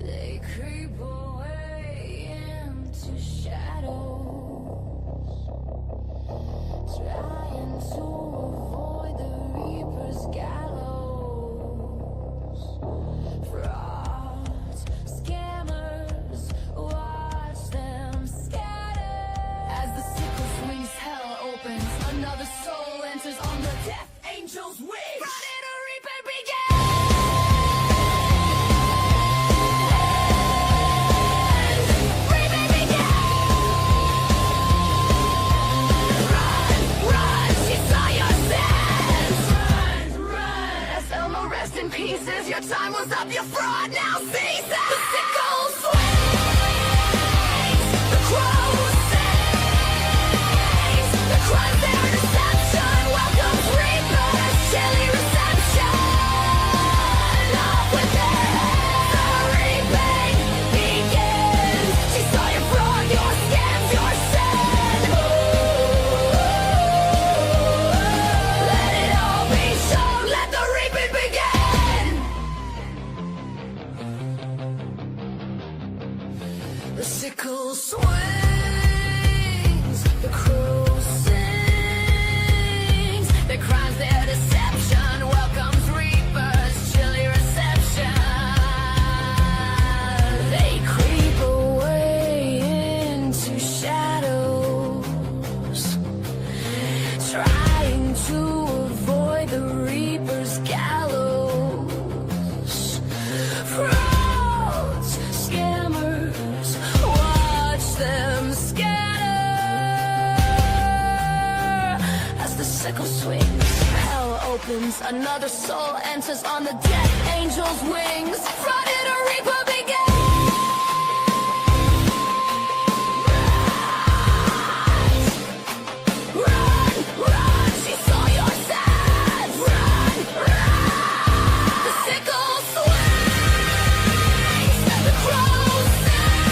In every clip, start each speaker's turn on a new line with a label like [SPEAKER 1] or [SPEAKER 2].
[SPEAKER 1] They creep away into shadows, trying to avoid the Reaper's gallows. Frauds, scammers, watch them scatter. As the sickle swings, hell opens. Another soul enters on the death angel's wings. Friday the Reaper begins. Pieces, your time was up, your fraud now ceases. The sickle swings, the crow sings, the crimes their deception welcomes reapers, chilly reception. Off with their heads, the reaping begins. She saw your fraud, your scams, your sin. Let it all be shown, let the reaping begin. The sickle swings, the crow sings, their crimes, their deception welcomes reapers, chilly reception. They creep away into shadows, trying to avoid the reaper's gallows. Frauds, scammers, watch them scatter. As the sickle swings, hell opens. Another soul enters on the death angel's wings. Friday the Reaper begins. Run, run, she saw your sins. Run, run. The sickle swings, the crow sings,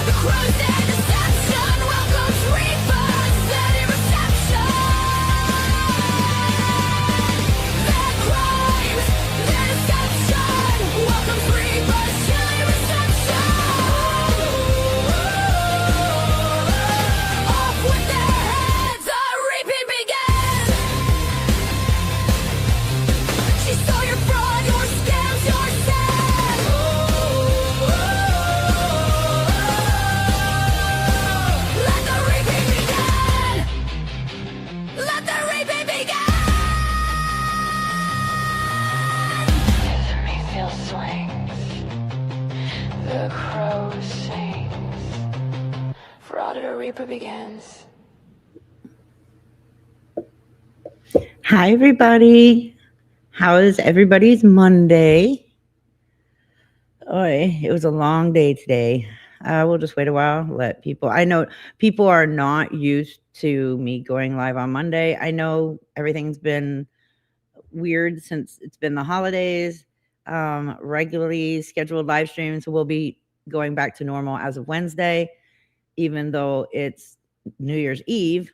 [SPEAKER 1] the crow's their deception welcomes reapers, steady reception. Their crimes, their deception welcomes reapers, chilly reception. Off with their heads, the reaping begins. She saw your fraud, your scams, your sin. Let the reaping begin. Let the reaping begin. The Mayfield swings. The crow sings. Friday the Reaper begins.
[SPEAKER 2] Hi, everybody. How is everybody's Monday? It was a long day today. We'll just wait a while, let people. I know people are not used to me going live on Monday. I know everything's been weird since it's been the holidays. Regularly scheduled live streams will be going back to normal as of Wednesday. Even though it's New Year's Eve,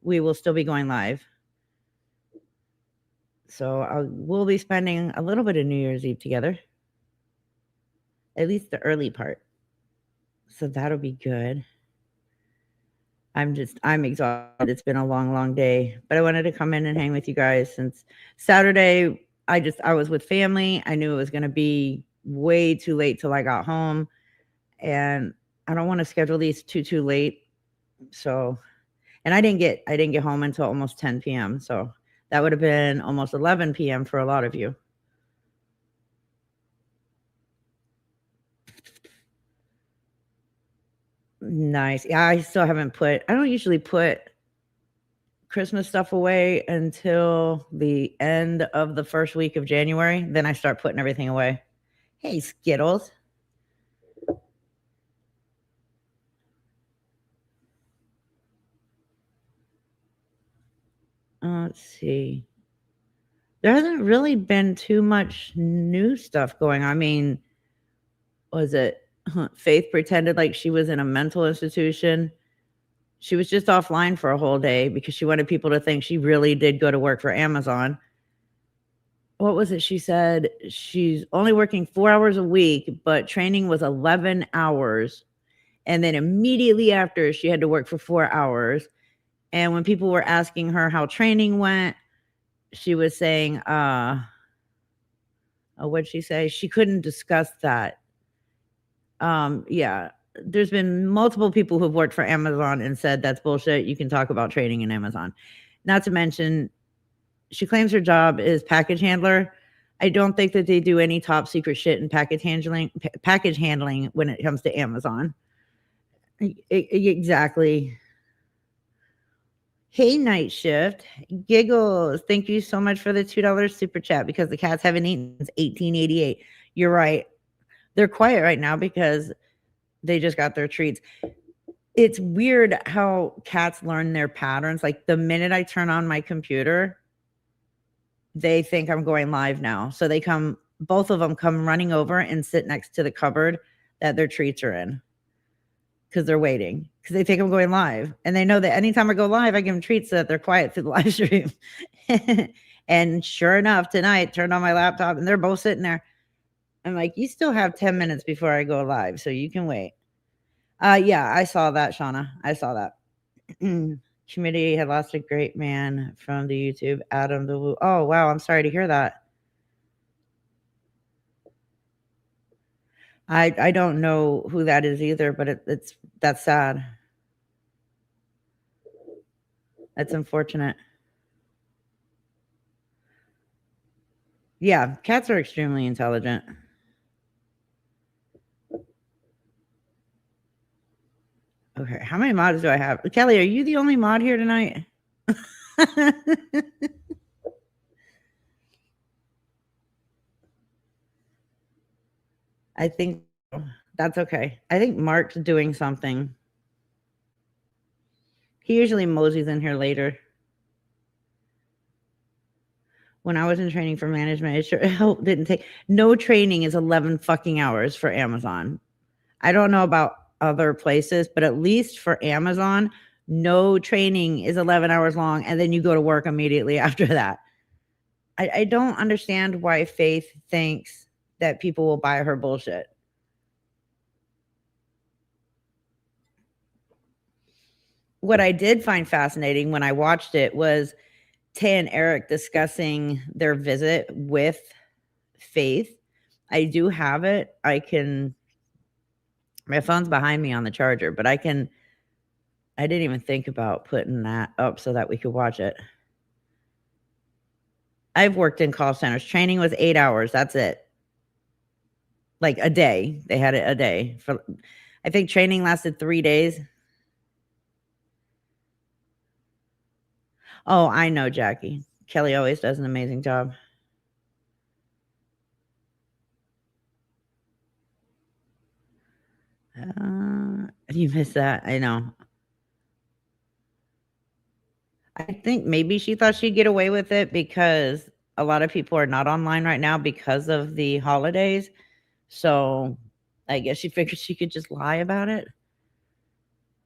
[SPEAKER 2] we will still be going live. So we'll be spending a little bit of New Year's Eve together, at least the early part. So that'll be good. I'm exhausted. It's been a long, long day, but I wanted to come in and hang with you guys since Saturday. I was with family. I knew it was going to be way too late till I got home, and I don't want to schedule these too late. So, and I didn't get home until almost 10 p.m. So that would have been almost 11 p.m. for a lot of you. Nice. Yeah, I don't usually put Christmas stuff away until the end of the first week of January. Then I start putting everything away. Hey, Skittles. Let's see. There hasn't really been too much new stuff going on. I mean, was it Faith pretended like she was in a mental institution? She was just offline for a whole day because she wanted people to think she really did go to work for Amazon. what was it? She said she's only working 4 hours a week, but training was 11 hours. And then immediately after, she had to work for 4 hours. And when people were asking her how training went, she was saying, what'd she say? She couldn't discuss that. Yeah, there's been multiple people who've worked for Amazon and said that's bullshit. You can talk about training in Amazon. Not to mention, she claims her job is package handler. I don't think that they do any top secret shit in package handling when it comes to Amazon. Exactly. Hey, Night Shift. Giggles. Thank you so much for the $2 super chat because the cats haven't eaten since 1888. You're right. They're quiet right now because they just got their treats. It's weird how cats learn their patterns. Like the minute I turn on my computer, they think I'm going live now. So they come, both of them come running over and sit next to the cupboard that their treats are in because they're waiting because they think I'm going live. And they know that anytime I go live, I give them treats so that they're quiet through the live stream. And sure enough, tonight, turned on my laptop and they're both sitting there. I'm like, you still have 10 minutes before I go live, so you can wait. Yeah, I saw that, Shauna. I saw that. Committee had lost a great man from the YouTube, Adam the Woo. Oh, wow. I'm sorry to hear that. I don't know who that is either, but that's sad. That's unfortunate. Yeah, cats are extremely intelligent. Okay, how many mods do I have? Kelly, are you the only mod here tonight? I think that's okay. I think Mark's doing something. He usually moseys in here later. When I was in training for management, it sure didn't take. No training is 11 fucking hours for Amazon. I don't know about other places, but at least for Amazon, no training is 11 hours long, and then you go to work immediately after that. I don't understand why Faith thinks that people will buy her bullshit. What I did find fascinating when I watched it was Tay and Eric discussing their visit with Faith. I do have it. My phone's behind me on the charger, but I didn't even think about putting that up so that we could watch it. I've worked in call centers. Training was 8 hours. That's it. Like a day. They had it a day. I think training lasted 3 days. Oh, I know, Jackie. Kelly always does an amazing job. You missed that. I know. I think maybe she thought she'd get away with it because a lot of people are not online right now because of the holidays. So I guess she figured she could just lie about it.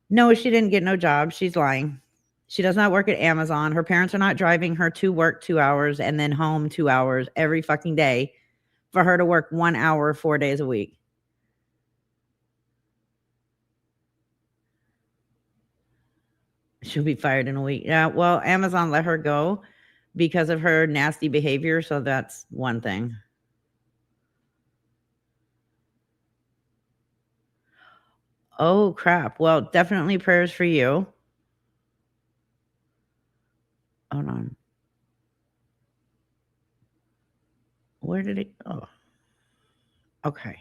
[SPEAKER 2] No, she didn't get no job. She's lying. She does not work at Amazon. Her parents are not driving her to work 2 hours and then home 2 hours every fucking day for her to work 1 hour 4 days a week. She'll be fired in a week. Yeah, well, Amazon let her go because of her nasty behavior, so that's one thing. Oh, crap. Well, definitely prayers for you. Hold on. Where did it go? Okay.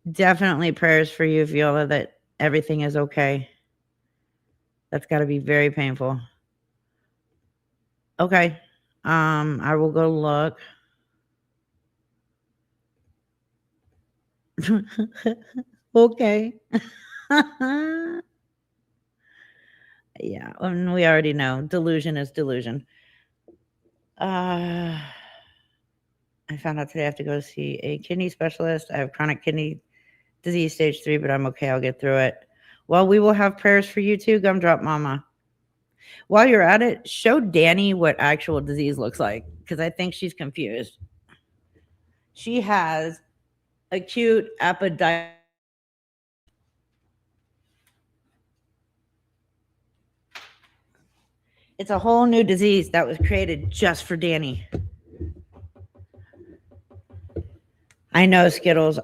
[SPEAKER 2] Definitely prayers for you, Viola, that everything is okay. That's got to be very painful. Okay. I will go look. Okay. Yeah, and we already know delusion is delusion. I found out today I have to go see a kidney specialist. I have chronic kidney disease stage 3, but I'm okay. I'll get through it. Well, we will have prayers for you too, Gumdrop Mama. While you're at it, show Danny what actual disease looks like because I think she's confused. She has acute appendicitis. It's a whole new disease that was created just for Danny. I know, Skittles.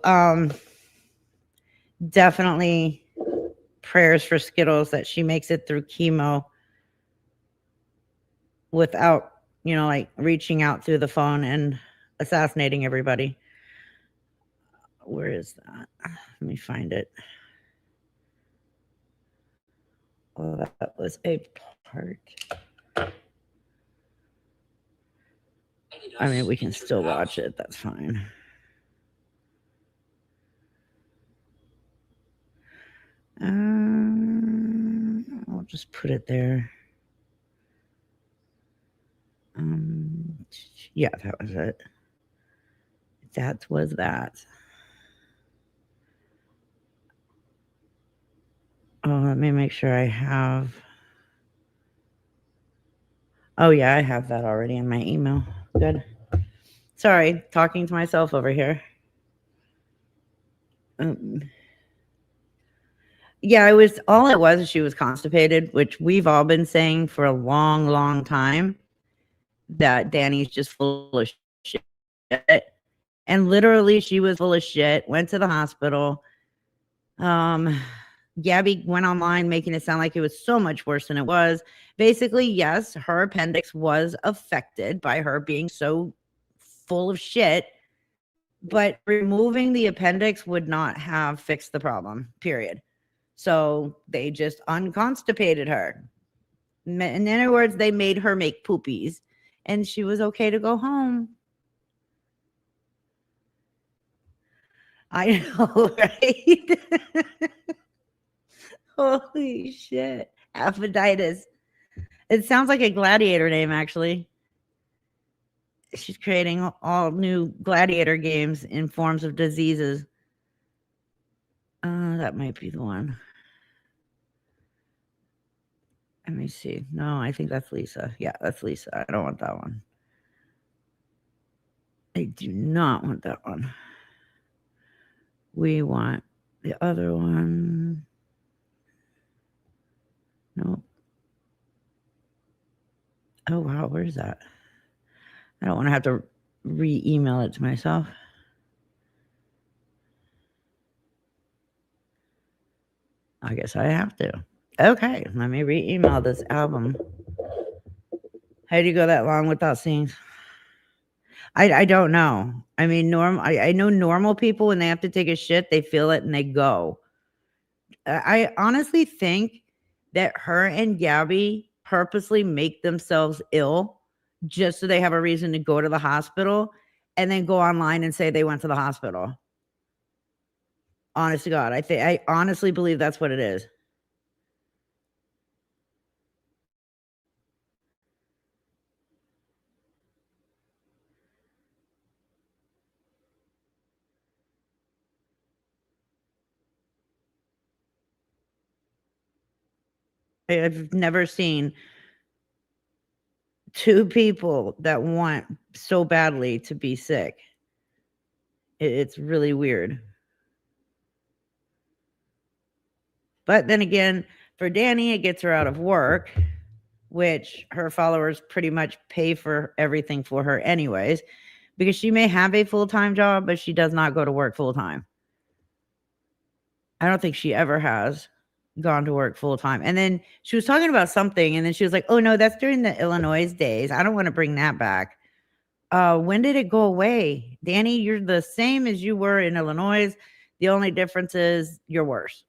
[SPEAKER 2] Definitely prayers for Skittles that she makes it through chemo without, like reaching out through the phone and assassinating everybody. Where is that? Let me find it. Oh, that was a part. I mean, we can still watch it. That's fine. I'll just put it there. Yeah, that was it. That was that. Oh, let me make sure I have. Oh, yeah, I have that already in my email. Good. Sorry, talking to myself over here. Yeah, all it was she was constipated, which we've all been saying for a long, long time that Danny's just full of shit. And literally she was full of shit, went to the hospital. Gabby went online making it sound like it was so much worse than it was. Basically, yes, her appendix was affected by her being so full of shit, but removing the appendix would not have fixed the problem, period. So they just unconstipated her. In other words, they made her make poopies and she was okay to go home. I know, right? Holy shit. Aphiditis. It sounds like a gladiator name, actually. She's creating all new gladiator games in forms of diseases. That might be the one. Let me see. No, I think that's Lisa. Yeah, that's Lisa. I don't want that one. I do not want that one. We want the other one. Nope. Oh, wow. Where's that? I don't want to have to re-email it to myself. I guess I have to. Okay, let me re-email this album. How do you go that long without seeing? I don't know. I mean, I know normal people when they have to take a shit, they feel it and they go. I honestly think that her and Gabby purposely make themselves ill just so they have a reason to go to the hospital and then go online and say they went to the hospital. Honest to God, I honestly believe that's what it is. I've never seen two people that want so badly to be sick. It's really weird. But then again, for Danny, it gets her out of work, which her followers pretty much pay for everything for her anyways, because she may have a full-time job, but she does not go to work full-time. I don't think she ever has gone to work full-time. And then she was talking about something, and then she was like, oh, no, that's during the Illinois days. I don't want to bring that back. When did it go away? Danny, you're the same as you were in Illinois. The only difference is you're worse.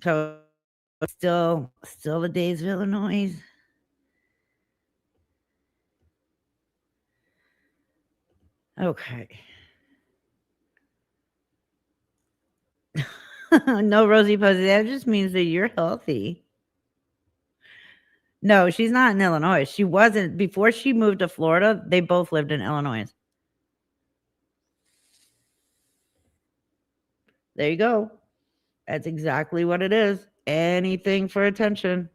[SPEAKER 2] So still the days of Illinois. Okay. No rosy posy. That just means that you're healthy. No, she's not in Illinois. She wasn't before she moved to Florida. They both lived in Illinois. There you go. That's exactly what it is. anything for attention.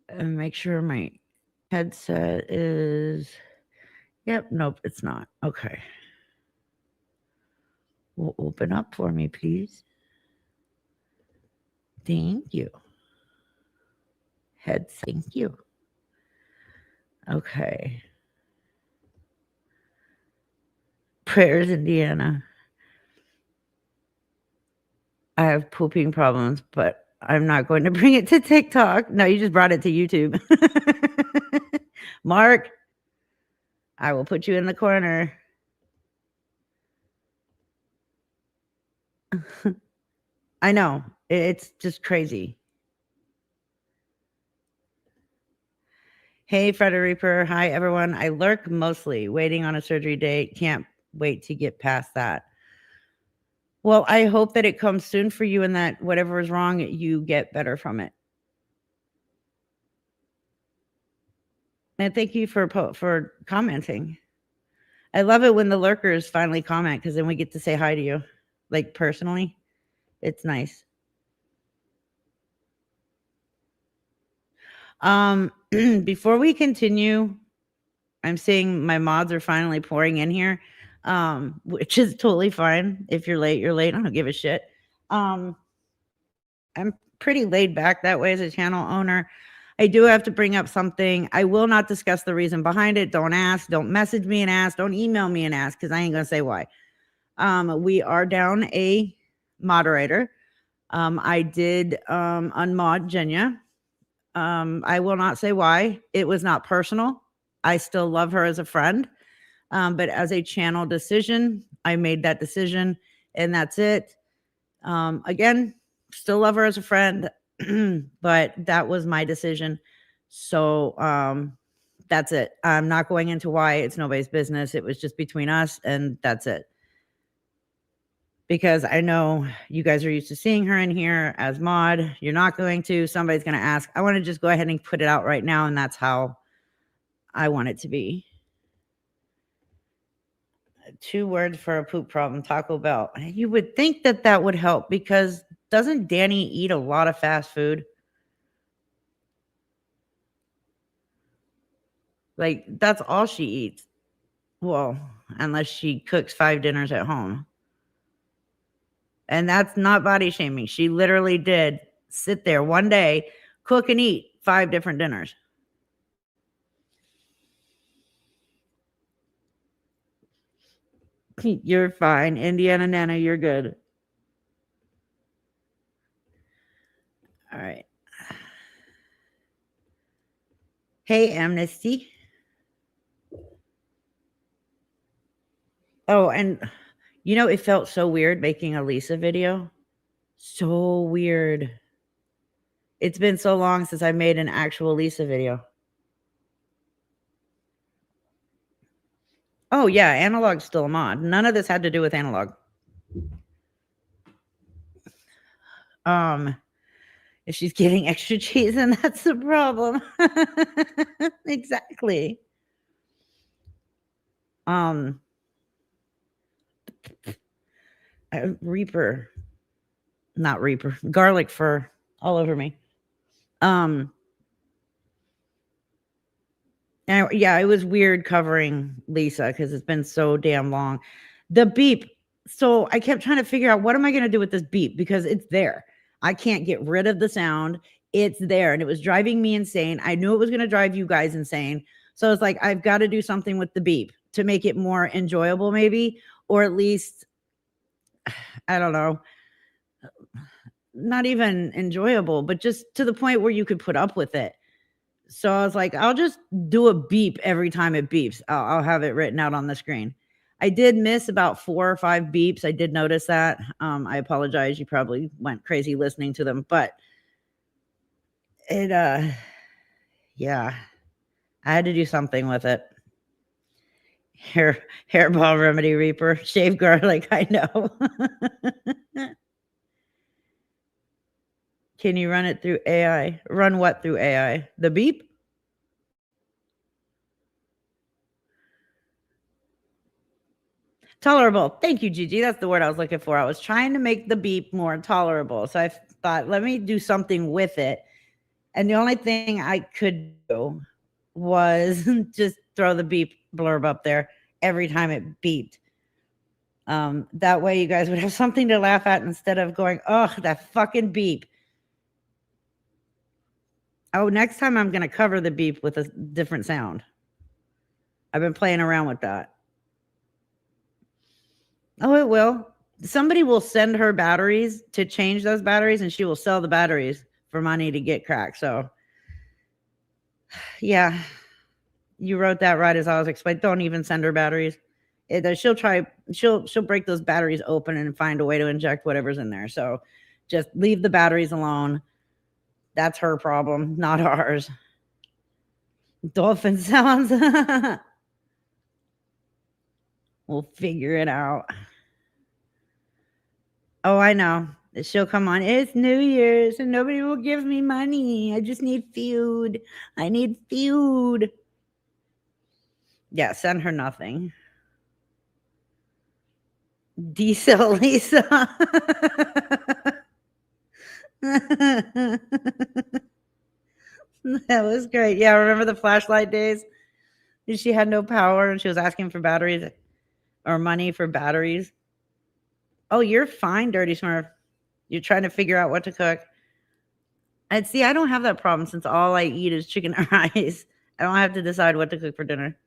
[SPEAKER 2] And make sure my headset is. Yep, nope, it's not. Okay. Will open up for me, please. Thank you. Thank you. Okay. Prayers, Indiana. I have pooping problems, but I'm not going to bring it to TikTok. No, you just brought it to YouTube. Mark, I will put you in the corner. I know. It's just crazy. Hey, Freddy Reaper. Hi, everyone. I lurk mostly, waiting on a surgery date. Can't wait to get past that. Well, I hope that it comes soon for you and that whatever is wrong, you get better from it. And thank you for commenting. I love it when the lurkers finally comment because then we get to say hi to you, like personally. It's nice. Before we continue, I'm seeing my mods are finally pouring in here, which is totally fine. If you're late, you're late. I don't give a shit. I'm pretty laid back that way as a channel owner. I do have to bring up something. I will not discuss the reason behind it. Don't ask. Don't message me and ask. Don't email me and ask because I ain't going to say why. We are down a moderator. I did unmod Jenya. I will not say why. It was not personal. I still love her as a friend. But as a channel decision, I made that decision and that's it. Again, still love her as a friend, but that was my decision. So that's it. I'm not going into why. It's nobody's business. It was just between us and that's it. Because I know you guys are used to seeing her in here as mod. You're not going to. Somebody's going to ask. I want to just go ahead and put it out right now, and that's how I want it to be. 2 words for a poop problem, Taco Bell. You would think that that would help because doesn't Danny eat a lot of fast food? Like, that's all she eats. Well, unless she cooks 5 dinners at home. And that's not body shaming. She literally did sit there one day, cook and eat 5 different dinners. You're fine. Indiana Nana, you're good. All right. Hey, Amnesty. Oh, and you know, it felt so weird making a Lisa video. So weird. It's been so long since I made an actual Lisa video. Oh, yeah, Analog's still a mod. None of this had to do with Analog. If she's getting extra cheese, then that's the problem. Exactly. Reaper. Not Reaper. Garlic fur all over me. And yeah, it was weird covering Lisa because it's been so damn long. The beep. So I kept trying to figure out what am I going to do with this beep because it's there. I can't get rid of the sound. It's there. And it was driving me insane. I knew it was going to drive you guys insane. So it's like, I've got to do something with the beep to make it more enjoyable, maybe, or at least, I don't know, not even enjoyable, but just to the point where you could put up with it. So I was like, I'll just do a beep every time it beeps. I'll have it written out on the screen. I did miss about 4 or 5 beeps. I did notice that. I apologize. You probably went crazy listening to them, but it, yeah, I had to do something with it. Hairball remedy Reaper, shave garlic. I know. Can you run it through AI? Run what through AI? The beep? Tolerable. Thank you, Gigi. That's the word I was looking for. I was trying to make the beep more tolerable. So I thought, let me do something with it. And the only thing I could do was just throw the beep blurb up there every time it beeped. That way you guys would have something to laugh at instead of going, oh, that fucking beep. Oh, next time I'm going to cover the beep with a different sound. I've been playing around with that. Oh, it will. Somebody will send her batteries to change those batteries, and she will sell the batteries for money to get cracked. So, yeah, you wrote that right as I was explaining. Don't even send her batteries. She'll break those batteries open and find a way to inject whatever's in there. So, just leave the batteries alone. That's her problem, not ours. Dolphin sounds. We'll figure it out. Oh, I know. She'll come on. It's New Year's and nobody will give me money. I just need food. I need food. Yeah, send her nothing. Diesel Lisa. That was great. Yeah, remember the flashlight days? She had no power and she was asking for batteries or money for batteries. Oh, you're fine, Dirty Smurf. You're trying to figure out what to cook. And see, I don't have that problem since all I eat is chicken and rice. I don't have to decide what to cook for dinner.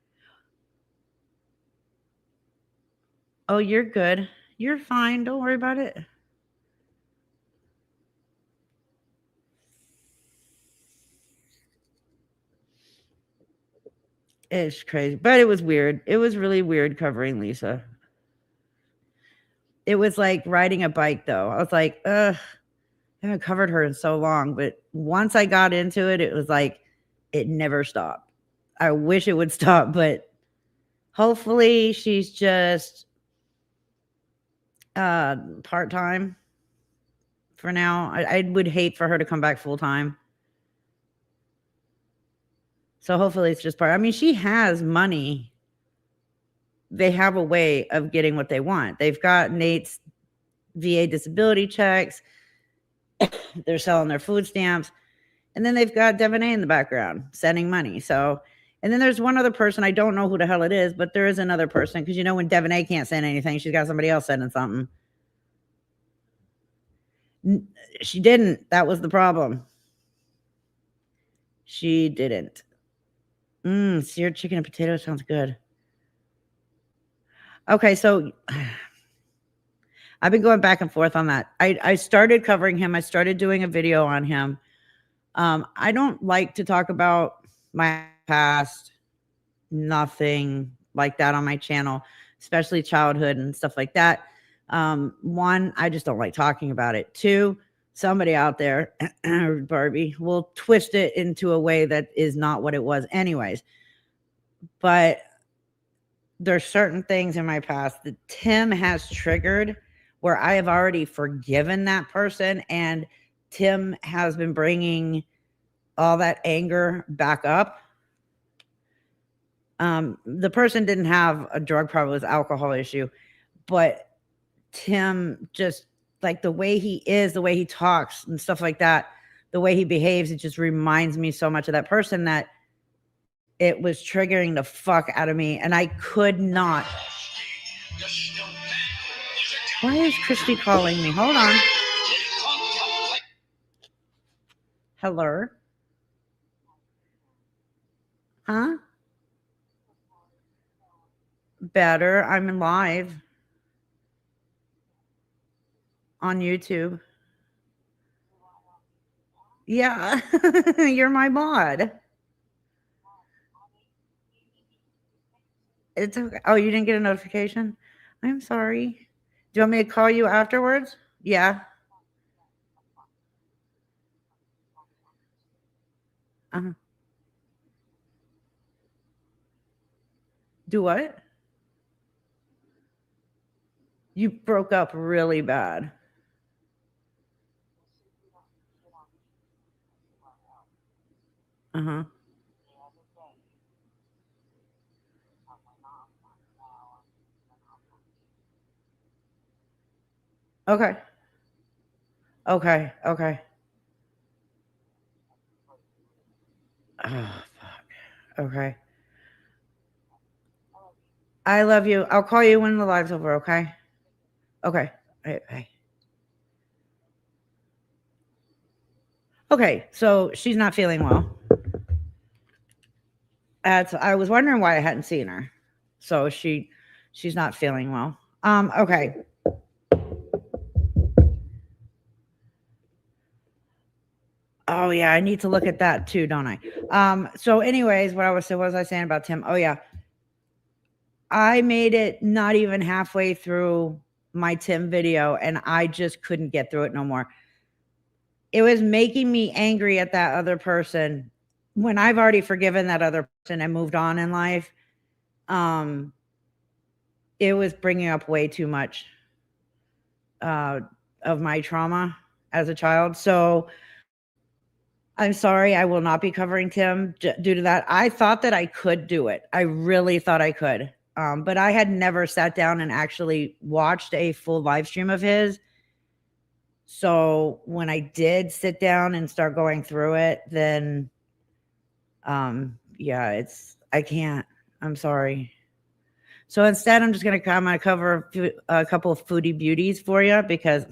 [SPEAKER 2] Oh, you're good. You're fine. Don't worry about it. It's crazy, but it was weird. It was really weird covering Lisa. It was like riding a bike, though. I was like, ugh, I haven't covered her in so long. But once I got into it, it was like it never stopped. I wish it would stop, but hopefully she's just part-time for now. I would hate for her to come back full-time. So hopefully it's just part. I mean, she has money. They have a way of getting what they want. They've got Nate's VA disability checks. They're selling their food stamps. And then they've got Devon A in the background sending money. So, and then there's one other person. I don't know who the hell it is, but there is another person because you know when Devon A can't send anything, she's got somebody else sending something. She didn't. That was the problem. She didn't. Seared chicken and potato sounds good. Okay, so I've been going back and forth on that. I started covering him. I started doing a video on him. I don't like to talk about my past, nothing like that on my channel, especially childhood and stuff like that. One, I just don't like talking about it. Two, somebody out there, Barbie, will twist it into a way that is not what it was anyways. But there's certain things in my past that Tim has triggered where I have already forgiven that person, and Tim has been bringing all that anger back up. The person didn't have a drug problem, it was alcohol issue, but Tim just like the way he is, the way he talks and stuff like that, the way he behaves, it just reminds me so much of that person that it was triggering the fuck out of me, and I could not. Why is Christy calling me? Hold on. Hello? Huh? Better. I'm live on YouTube. Yeah, you're my mod. It's okay. Oh, you didn't get a notification? I'm sorry. Do you want me to call you afterwards? Yeah. Uh-huh. Do what? You broke up really bad. Uh-huh. Okay. Okay. Okay. Oh, fuck. Okay. I love you. I'll call you when the live's over, okay? Okay. Bye. Okay, so she's not feeling well. I was wondering why I hadn't seen her. So she's not feeling well. Okay. Oh yeah, I need to look at that too, don't I? So anyways, what was I saying about Tim? Oh yeah. I made it not even halfway through my Tim video and I just couldn't get through it no more. It was making me angry at that other person when I've already forgiven that other person and moved on in life. It was bringing up way too much of my trauma as a child. So I'm sorry, I will not be covering Tim due to that. I thought that I could do it. I really thought I could. But I had never sat down and actually watched a full live stream of his. So when I did sit down and start going through it, then yeah, I can't. I'm sorry. So instead, I'm just gonna cover a couple of foodie beauties for you because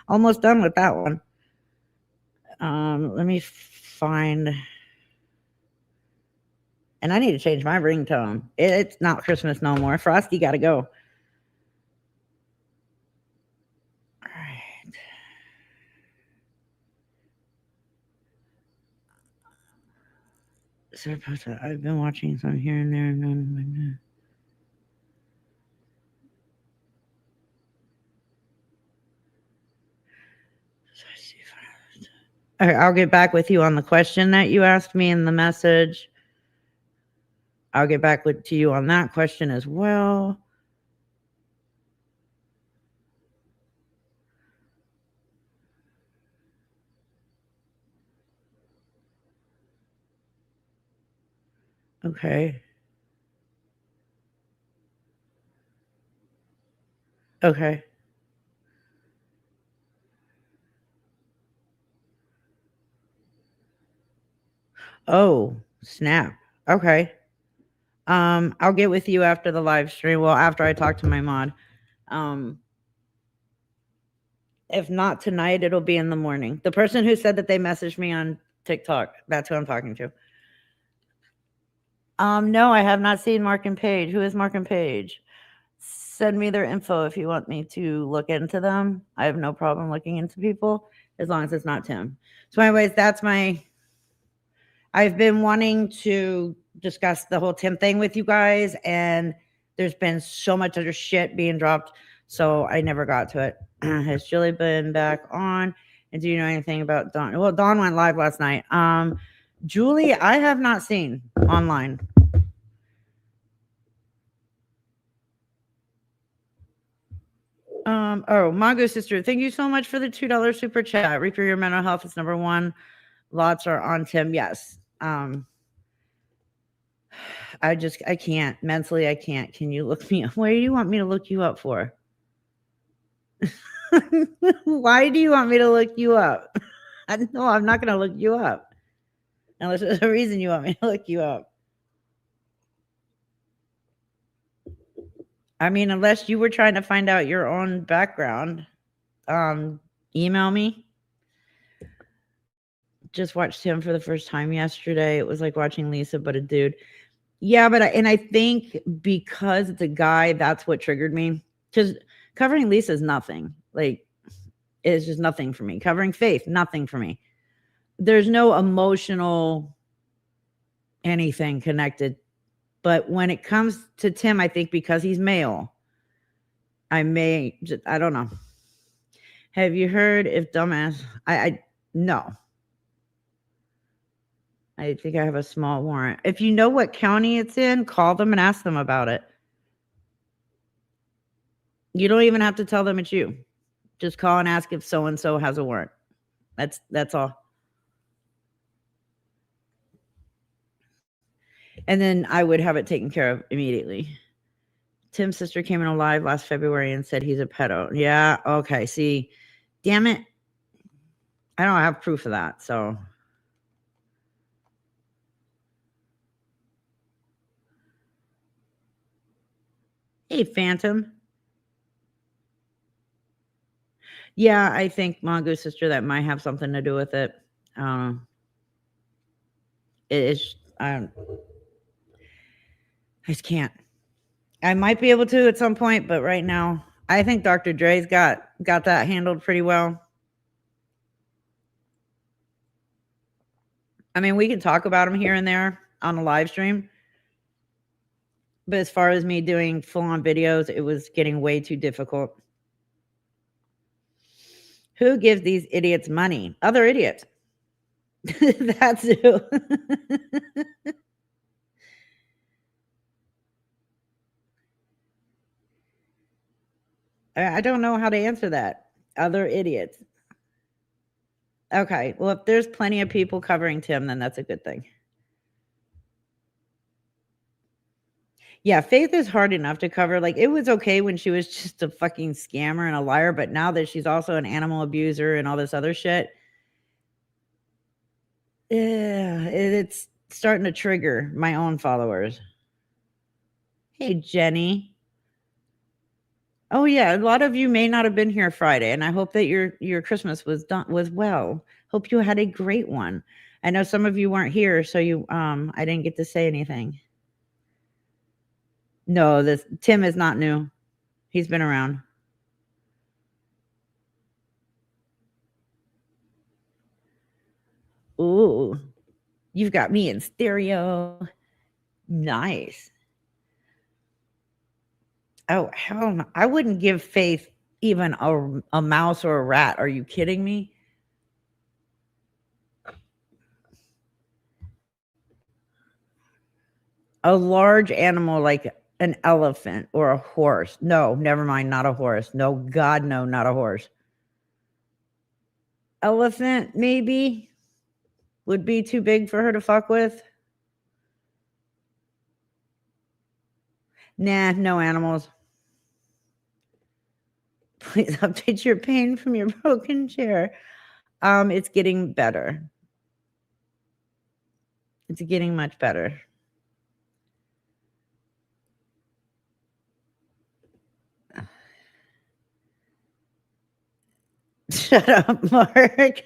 [SPEAKER 2] almost done with that one. Let me find, and I need to change my ringtone. It's not Christmas no more. Frosty got to go. All right. I've been watching some here and there, and none. Okay, I'll get back with you on the question that you asked me in the message. I'll get back to you on that question as well. Okay. Okay. Oh, snap. Okay. I'll get with you after the live stream. Well, after I talk to my mod. If not tonight, it'll be in the morning. The person who said that they messaged me on TikTok, that's who I'm talking to. No, I have not seen Mark and Paige. Who is Mark and Paige? Send me their info if you want me to look into them. I have no problem looking into people as long as it's not Tim. So, anyways, I've been wanting to discuss the whole Tim thing with you guys, and there's been so much other shit being dropped, so I never got to it. Has Julie been back on? And do you know anything about Dawn? Well, Dawn went live last night. Julie, I have not seen online. Oh, Mongo sister, thank you so much for the $2 super chat. Reaper your mental health is number one. Lots are on Tim. Yes. I can't mentally. I can't. Can you look me up? Why do you want me to look you up for? Why do you want me to look you up? No, I'm not going to look you up unless there's a reason you want me to look you up. I mean, unless you were trying to find out your own background, email me. Just watched him for the first time yesterday. It was like watching Lisa, but a dude. Yeah, but I think because it's a guy, that's what triggered me. Because covering Lisa is nothing. Like, it's just nothing for me. Covering Faith, nothing for me. There's no emotional anything connected. But when it comes to Tim, I think because he's male, I don't know. Have you heard if dumbass? No. I think I have a small warrant. If you know what county it's in, call them and ask them about it. You don't even have to tell them it's you. Just call and ask if so-and-so has a warrant. That's all. And then I would have it taken care of immediately. Tim's sister came in alive last February and said he's a pedo. Yeah, okay. See, damn it. I don't have proof of that, so. Hey, Phantom. Yeah, I think Mongoose sister, that might have something to do with it. It's I just can't. I might be able to at some point, but right now, I think Dr. Dre's got that handled pretty well. I mean, we can talk about him here and there on the live stream, but as far as me doing full-on videos, it was getting way too difficult. Who gives these idiots money? Other idiots. That's who. I don't know how to answer that. Other idiots. Okay. Well, if there's plenty of people covering Tim, then that's a good thing. Yeah, Faith is hard enough to cover. Like, it was okay when she was just a fucking scammer and a liar, but now that she's also an animal abuser and all this other shit, yeah, it's starting to trigger my own followers. Hey, Jenny. Oh yeah, a lot of you may not have been here Friday, and I hope that your Christmas was well. Hope you had a great one. I know some of you weren't here, so I didn't get to say anything. No, this Tim is not new. He's been around. Ooh, you've got me in stereo. Nice. Oh, hell no. I wouldn't give Faith even a mouse or a rat. Are you kidding me? A large animal like an elephant or a horse. No, never mind, not a horse. No, God, no, not a horse. Elephant, maybe, would be too big for her to fuck with. Nah, no animals. Please update your pain from your broken chair. It's getting better. It's getting much better. Shut up, Mark.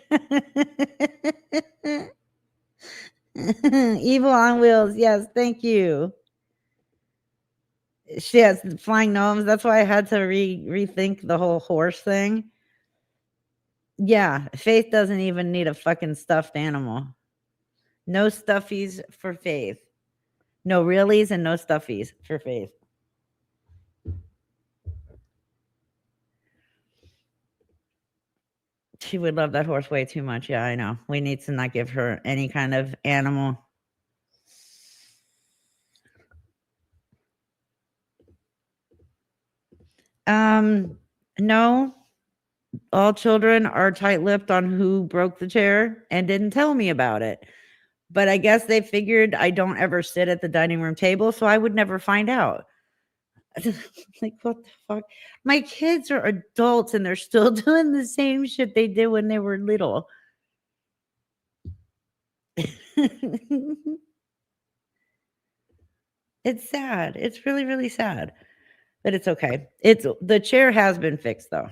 [SPEAKER 2] Evil on wheels. Yes, thank you. She has flying gnomes. That's why I had to rethink the whole horse thing. Yeah, Faith doesn't even need a fucking stuffed animal. No stuffies for Faith. No realies and no stuffies for Faith. She would love that horse way too much. Yeah, I know. We need to not give her any kind of animal. No. All children are tight-lipped on who broke the chair and didn't tell me about it. But I guess they figured I don't ever sit at the dining room table, so I would never find out. Like, what the fuck? My kids are adults and they're still doing the same shit they did when they were little. It's sad. It's really, really sad. But it's okay. The chair has been fixed though.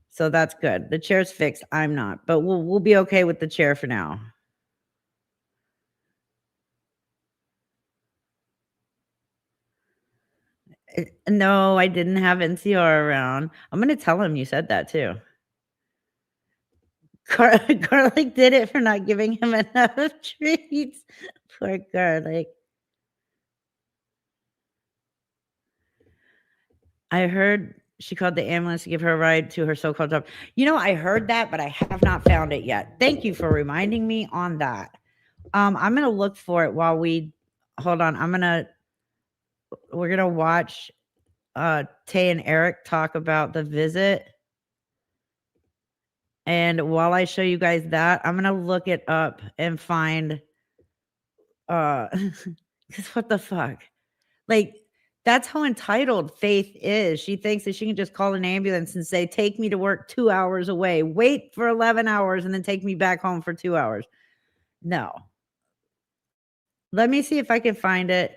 [SPEAKER 2] So that's good. The chair's fixed. I'm not. But we'll be okay with the chair for now. No, I didn't have NCR around. I'm gonna tell him you said that too. Garlic did it for not giving him enough treats. Poor Garlic. I heard she called the ambulance to give her a ride to her so-called job. I heard that, but I have not found it yet. Thank you for reminding me on that. I'm gonna look for it while we hold on. We're gonna watch Tay and Eric talk about the visit. And while I show you guys that, I'm gonna look it up and find because what the fuck? Like, That's how entitled Faith is. She thinks that she can just call an ambulance and say, take me to work 2 hours away, wait for 11 hours, and then take me back home for 2 hours. No. Let me see if I can find it.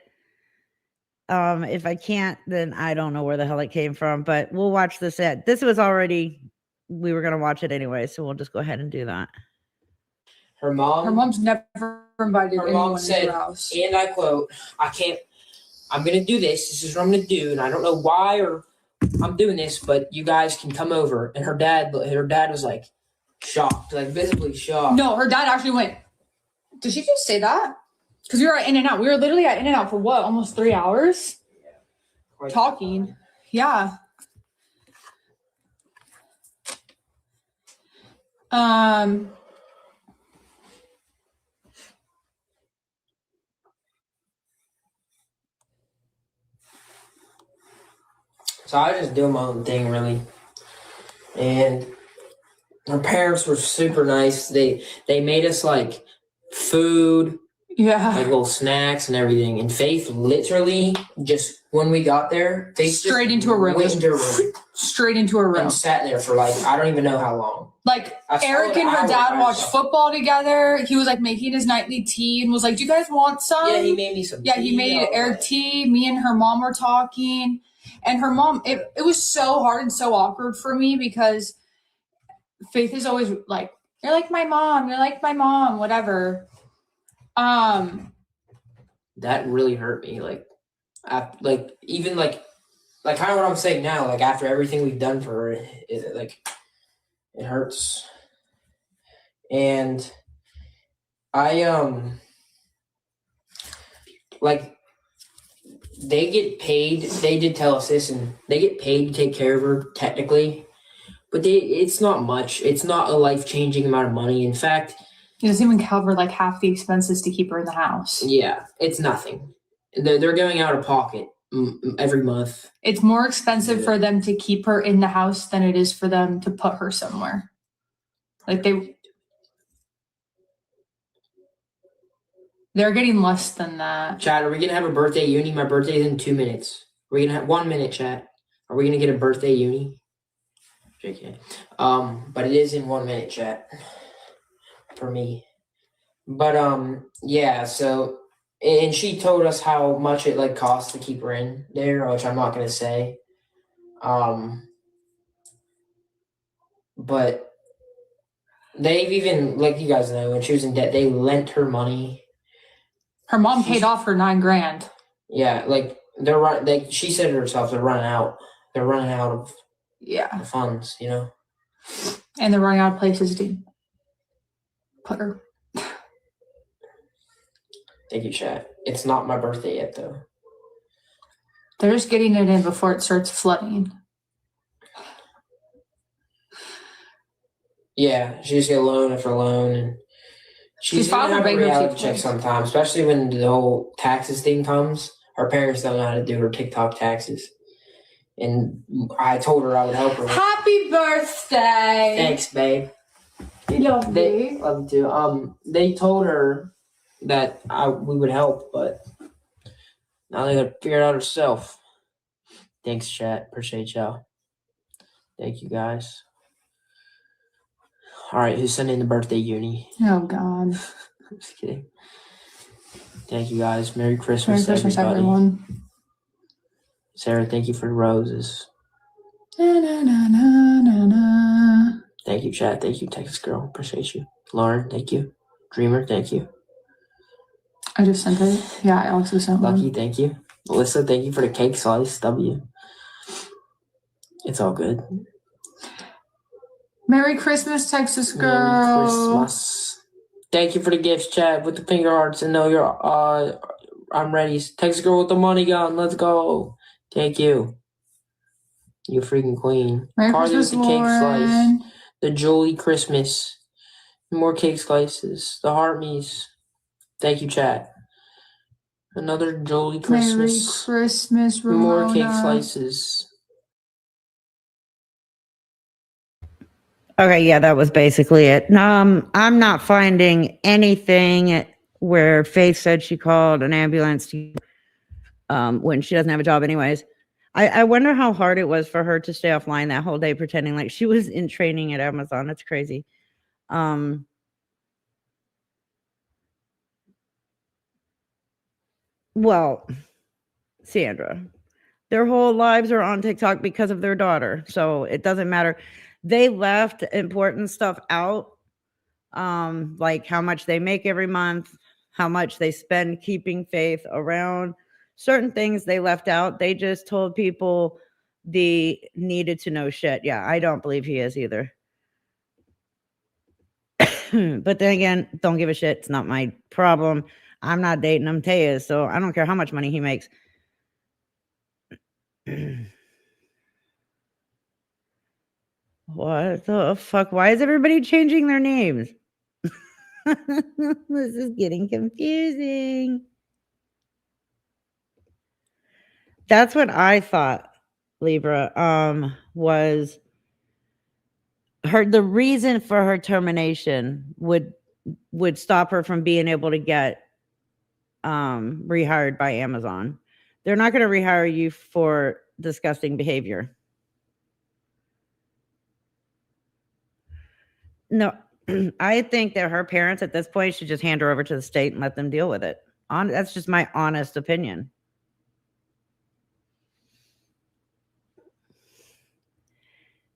[SPEAKER 2] If I can't, then I don't know where the hell it came from, but we'll watch this. This was already, we were going to watch it anyway, so we'll just go ahead and do that.
[SPEAKER 3] Her
[SPEAKER 4] mom's never invited
[SPEAKER 3] her
[SPEAKER 4] anyone
[SPEAKER 3] mom
[SPEAKER 4] into
[SPEAKER 3] said,
[SPEAKER 4] her house.
[SPEAKER 3] and I quote, I'm going to do this. This is what I'm going to do. And I don't know why or I'm doing this, but you guys can come over. And her dad was like shocked, like visibly shocked.
[SPEAKER 4] No, her dad actually went, did she just say that? Because we were at In-N-Out. We were literally at In-N-Out for what? Almost 3 hours?
[SPEAKER 3] Quite
[SPEAKER 4] Talking. Yeah.
[SPEAKER 3] So I was just doing my own thing, really. And her parents were super nice. They made us like food,
[SPEAKER 4] Yeah.
[SPEAKER 3] like little snacks and everything. And Faith literally just when we got there, Faith
[SPEAKER 4] Straight
[SPEAKER 3] just
[SPEAKER 4] into a room.
[SPEAKER 3] went into a room
[SPEAKER 4] Straight into a room.
[SPEAKER 3] and sat there for like I don't even know how long.
[SPEAKER 4] Like
[SPEAKER 3] I saw
[SPEAKER 4] Eric
[SPEAKER 3] it
[SPEAKER 4] and her
[SPEAKER 3] hours
[SPEAKER 4] dad
[SPEAKER 3] by
[SPEAKER 4] watched
[SPEAKER 3] herself.
[SPEAKER 4] football together. He was like making his nightly tea and was like, do you guys want some?
[SPEAKER 3] Yeah, he made me some.
[SPEAKER 4] Yeah, he
[SPEAKER 3] tea.
[SPEAKER 4] made
[SPEAKER 3] I was
[SPEAKER 4] Eric
[SPEAKER 3] like,
[SPEAKER 4] tea. Me and her mom were talking. And her mom, it was so hard and so awkward for me because Faith is always like, you're like my mom, whatever.
[SPEAKER 3] That really hurt me. Like even like kind of what I'm saying now. Like after everything we've done for her, it hurts. And I like they get paid. They did tell us this, and they get paid to take care of her technically, but it's not much. It's not a life-changing amount of money. In fact,
[SPEAKER 4] It doesn't even cover like half the expenses to keep her in the house.
[SPEAKER 3] yeah, it's nothing. They're going out of pocket every month.
[SPEAKER 4] It's more expensive for them to keep her in the house than it is for them to put her somewhere. Like they're getting less than that.
[SPEAKER 3] Chad, are we gonna have a birthday uni? My birthday is in 2 minutes. We're gonna have 1 minute, Chad. Are we gonna get a birthday uni? JK. But it is in 1 minute, Chad. For me. But yeah, so and she told us how much it like costs to keep her in there, which I'm not gonna say. But they've even, like you guys know, when she was in debt, they lent her money.
[SPEAKER 4] Her mom paid off her $9,000.
[SPEAKER 3] Yeah, like she said it herself, they're running out. They're running out of
[SPEAKER 4] Yeah.
[SPEAKER 3] the funds, you know.
[SPEAKER 4] And they're running out of places to put her.
[SPEAKER 3] Thank you, chat. It's not my birthday yet, though.
[SPEAKER 4] They're just getting it in before it starts flooding.
[SPEAKER 3] Yeah, she just get loan after loan, and she's
[SPEAKER 4] filed
[SPEAKER 3] gonna
[SPEAKER 4] for
[SPEAKER 3] have a reality
[SPEAKER 4] bankruptcy
[SPEAKER 3] check
[SPEAKER 4] twice.
[SPEAKER 3] sometimes, especially when the whole taxes thing comes. Her parents don't know how to do her TikTok taxes, and I told her I would help her.
[SPEAKER 4] Happy birthday!
[SPEAKER 3] Thanks, babe.
[SPEAKER 4] You love
[SPEAKER 3] They
[SPEAKER 4] me.
[SPEAKER 3] love you too. They told her that we would help, but now they gotta figure it out herself. Thanks, chat. Appreciate y'all. Thank you, guys. All right, who's sending the birthday uni?
[SPEAKER 4] Oh, God.
[SPEAKER 3] I'm just kidding. Thank you, guys. Merry
[SPEAKER 4] Merry
[SPEAKER 3] Christmas,
[SPEAKER 4] Christmas,
[SPEAKER 3] everybody.
[SPEAKER 4] everyone.
[SPEAKER 3] Sarah, thank you for the roses.
[SPEAKER 4] Na, na, na, na, na, na.
[SPEAKER 3] Thank you, chat. Thank you, Texas girl. Appreciate you. Lauren, thank you. Dreamer, thank you.
[SPEAKER 4] I just sent it. Yeah, I also sent
[SPEAKER 3] Lucky,
[SPEAKER 4] one.
[SPEAKER 3] thank you. Melissa, thank you for the cake slice. W. It's all good.
[SPEAKER 4] Merry Christmas, Texas girl.
[SPEAKER 3] Merry Christmas. Thank you for the gifts, chat, with the finger hearts. And know you're I'm ready. Texas girl with the money gun. Let's go. Thank you. You freaking queen.
[SPEAKER 4] Merry
[SPEAKER 3] Carly
[SPEAKER 4] Christmas,
[SPEAKER 3] with the cake slice.
[SPEAKER 4] Lauren.
[SPEAKER 3] The Jolie Christmas. More cake slices. The Heartme's. Thank you, chat. Another Jolie Christmas.
[SPEAKER 4] Merry Christmas, Ramona.
[SPEAKER 3] More cake slices.
[SPEAKER 2] Okay, yeah, that was basically it. I'm not finding anything where Faith said she called an ambulance to when she doesn't have a job anyways. I wonder how hard it was for her to stay offline that whole day pretending like she was in training at Amazon. That's crazy. Well, Sandra, their whole lives are on TikTok because of their daughter. So it doesn't matter. They left important stuff out, like how much they make every month, how much they spend keeping Faith around. Certain things they left out. They just told people the needed to know shit. Yeah, I don't believe he is either. But then again, don't give a shit. It's not my problem. I'm not dating him. Tay is, so I don't care how much money he makes. What the fuck? Why is everybody changing their names? This is getting confusing. That's what I thought, Libra, was the reason for her termination would stop her from being able to get rehired by Amazon. They're not going to rehire you for disgusting behavior. No, I think that her parents at this point should just hand her over to the state and let them deal with it. That's just my honest opinion.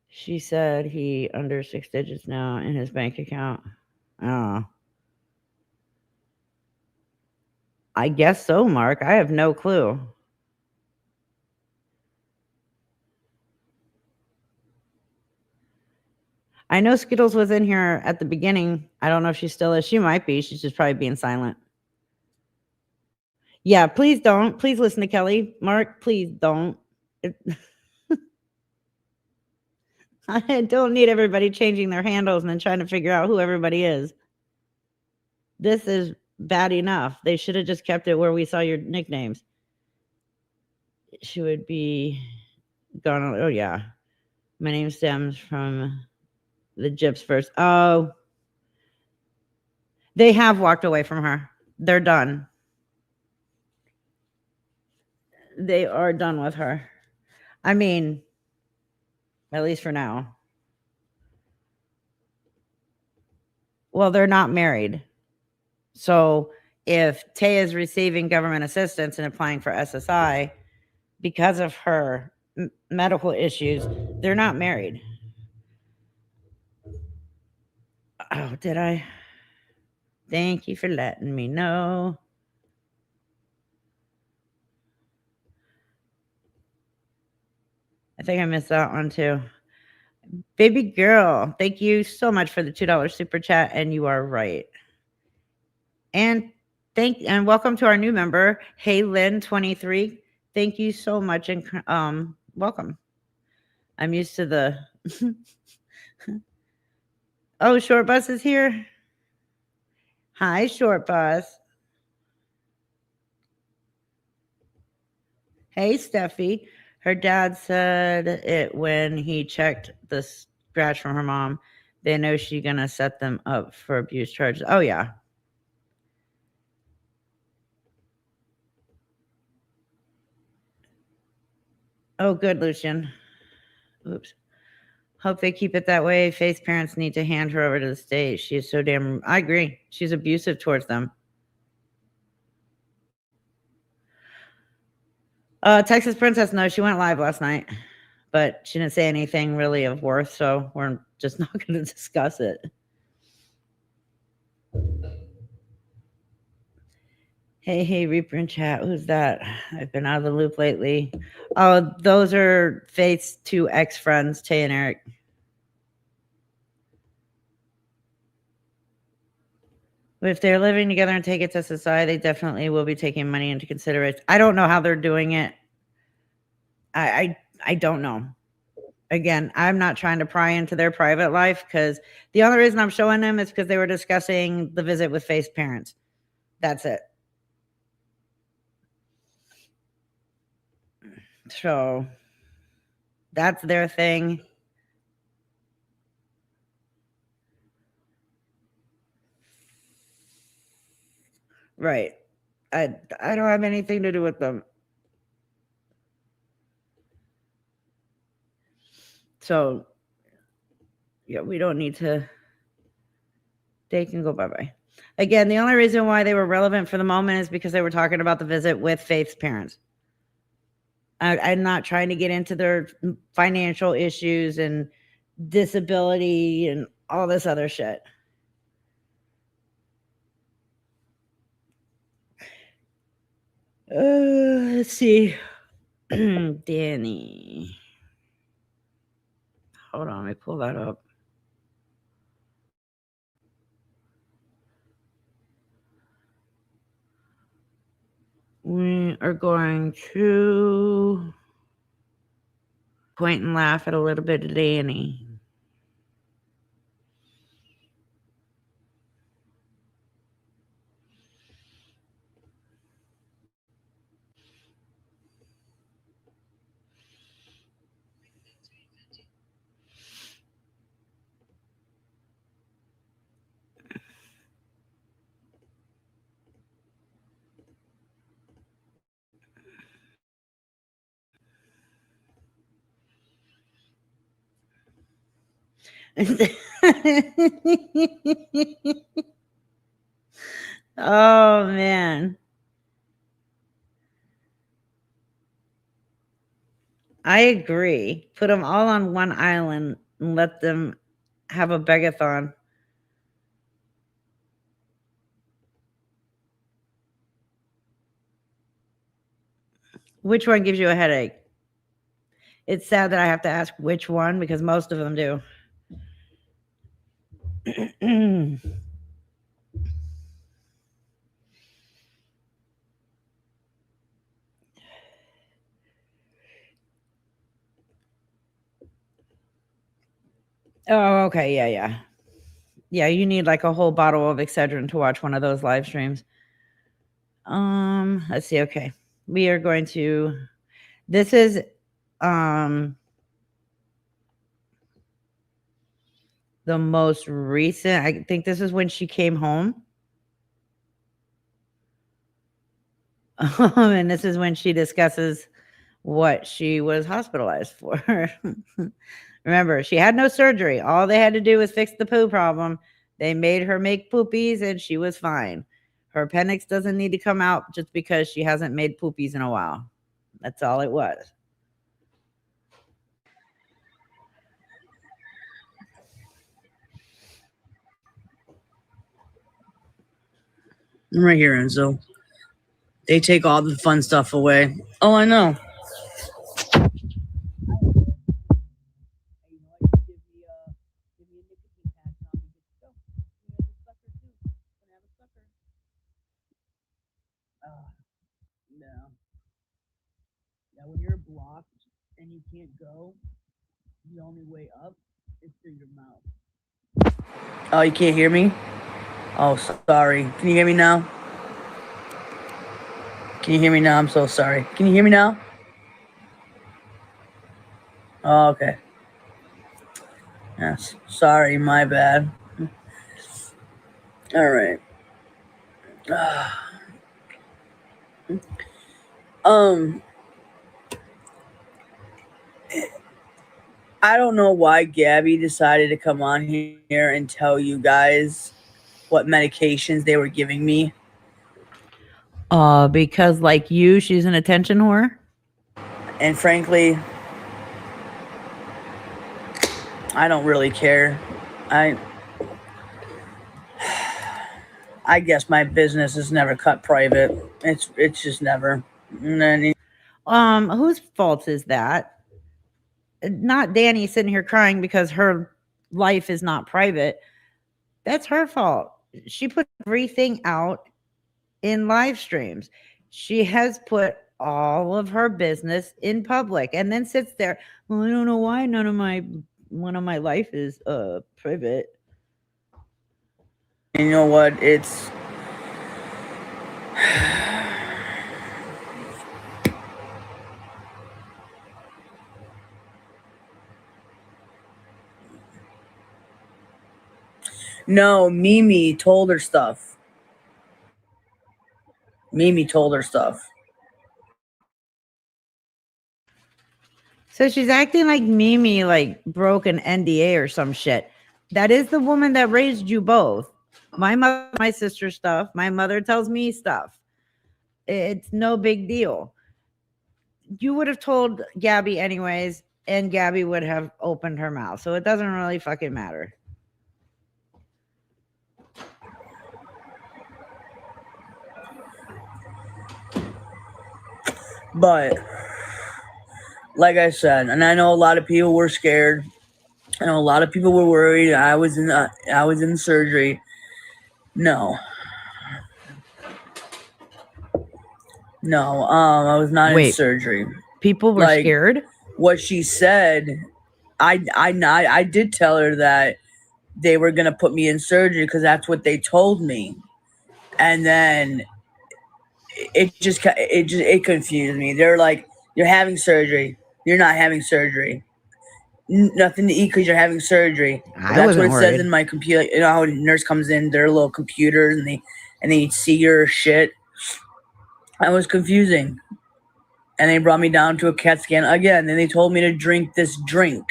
[SPEAKER 2] She said he under 6 digits now in his bank account. Oh. I guess so, Mark. I have no clue. I know Skittles was in here at the beginning. I don't know if she still is. She might be. She's just probably being silent. Yeah, please don't. Please listen to Kelly. Mark, please don't. I don't need everybody changing their handles and then trying to figure out who everybody is. This is bad enough. They should have just kept it where we saw your nicknames. She would be gone. Oh, yeah. My name stems from the Gyps first. Oh. They have walked away from her. They're done. They are done with her. I mean, at least for now. Well, they're not married. So if Tay is receiving government assistance and applying for SSI because of her medical issues, they're not married. Oh, did I? Thank you for letting me know. I think I missed that one too. Baby girl, thank you so much for the $2 super chat, and you are right. And welcome to our new member, Hey Lynn 23. Thank you so much and welcome. I'm used to the Oh, Short Bus is here. Hi, Short Bus. Hey, Steffi. Her dad said it when he checked the scratch from her mom. They know she's going to set them up for abuse charges. Oh, yeah. Oh, good, Lucian. Oops. Hope they keep it that way. Faith's parents need to hand her over to the state. She is so damn... I agree. She's abusive towards them. Texas Princess, no, she went live last night, but she didn't say anything really of worth, so we're just not going to discuss it. Hey, Reaper in chat. Who's that? I've been out of the loop lately. Oh, those are Faith's 2 ex-friends, Tay and Eric. If they're living together and take it to society, they definitely will be taking money into consideration. I don't know how they're doing it. I don't know. Again, I'm not trying to pry into their private life because the only reason I'm showing them is because they were discussing the visit with Faith's parents. That's it. So that's their thing. Right. I don't have anything to do with them. So, yeah, we don't need to. They can go bye-bye. Again, the only reason why they were relevant for the moment is because they were talking about the visit with Faith's parents. I'm not trying to get into their financial issues and disability and all this other shit. Let's see. Danny. Hold on, let me pull that up. We are going to point and laugh at a little bit of Danny. Oh man. I agree. Put them all on one island and let them have a begathon. Which one gives you a headache? It's sad that I have to ask which one because most of them do. Oh, okay. Yeah. Yeah, you need like a whole bottle of Excedrin to watch one of those live streams. Let's see. Okay. We are going to, this is, the most recent, I think this is when she came home. And this is when she discusses what she was hospitalized for. Remember, she had no surgery. All they had to do was fix the poo problem. They made her make poopies and she was fine. Her appendix doesn't need to come out just because she hasn't made poopies in a while. That's all it was.
[SPEAKER 5] I'm right here, Enzo. They take all the fun stuff away. Oh, I know. Yeah, when you're blocked and you can't go, the only way up is through your mouth. Oh, you can't hear me? Oh, sorry. Can you hear me now? Can you hear me now? I'm so sorry. Can you hear me now? Oh, okay. Yes. Sorry, my bad. All right. I don't know why Gabby decided to come on here and tell you guys what medications they were giving me.
[SPEAKER 2] Because like you, she's an attention whore.
[SPEAKER 5] And frankly, I don't really care. I guess my business is never cut private. It's just never.
[SPEAKER 2] Whose fault is that? Not Danny sitting here crying because her life is not private. That's her fault. She put everything out in live streams. She has put all of her business in public and then sits there. Well, I don't know why one of my life is private.
[SPEAKER 5] You know what? It's no, Mimi told her stuff.
[SPEAKER 2] So she's acting like Mimi like broke an NDA or some shit. That is the woman that raised you both. My mother, my sister stuff. My mother tells me stuff. It's no big deal. You would have told Gabby anyways, and Gabby would have opened her mouth. So it doesn't really fucking matter.
[SPEAKER 5] But like I said, and I know a lot of people were scared. I know a lot of people were worried. I was in surgery. No. I was not in
[SPEAKER 2] Wait.
[SPEAKER 5] surgery.
[SPEAKER 2] People were
[SPEAKER 5] Like,
[SPEAKER 2] scared.
[SPEAKER 5] What she said, I did tell her that they were gonna put me in surgery because that's what they told me, and then it confused me. They're like, "You're having surgery. You're not having surgery. Nothing to eat because you're having surgery."
[SPEAKER 2] I
[SPEAKER 5] That's
[SPEAKER 2] wasn't
[SPEAKER 5] what it says
[SPEAKER 2] worried.
[SPEAKER 5] in my computer. You know how a nurse comes in, their little computers, and they see your shit. I was confusing. And they brought me down to a CAT scan again. Then they told me to drink this drink.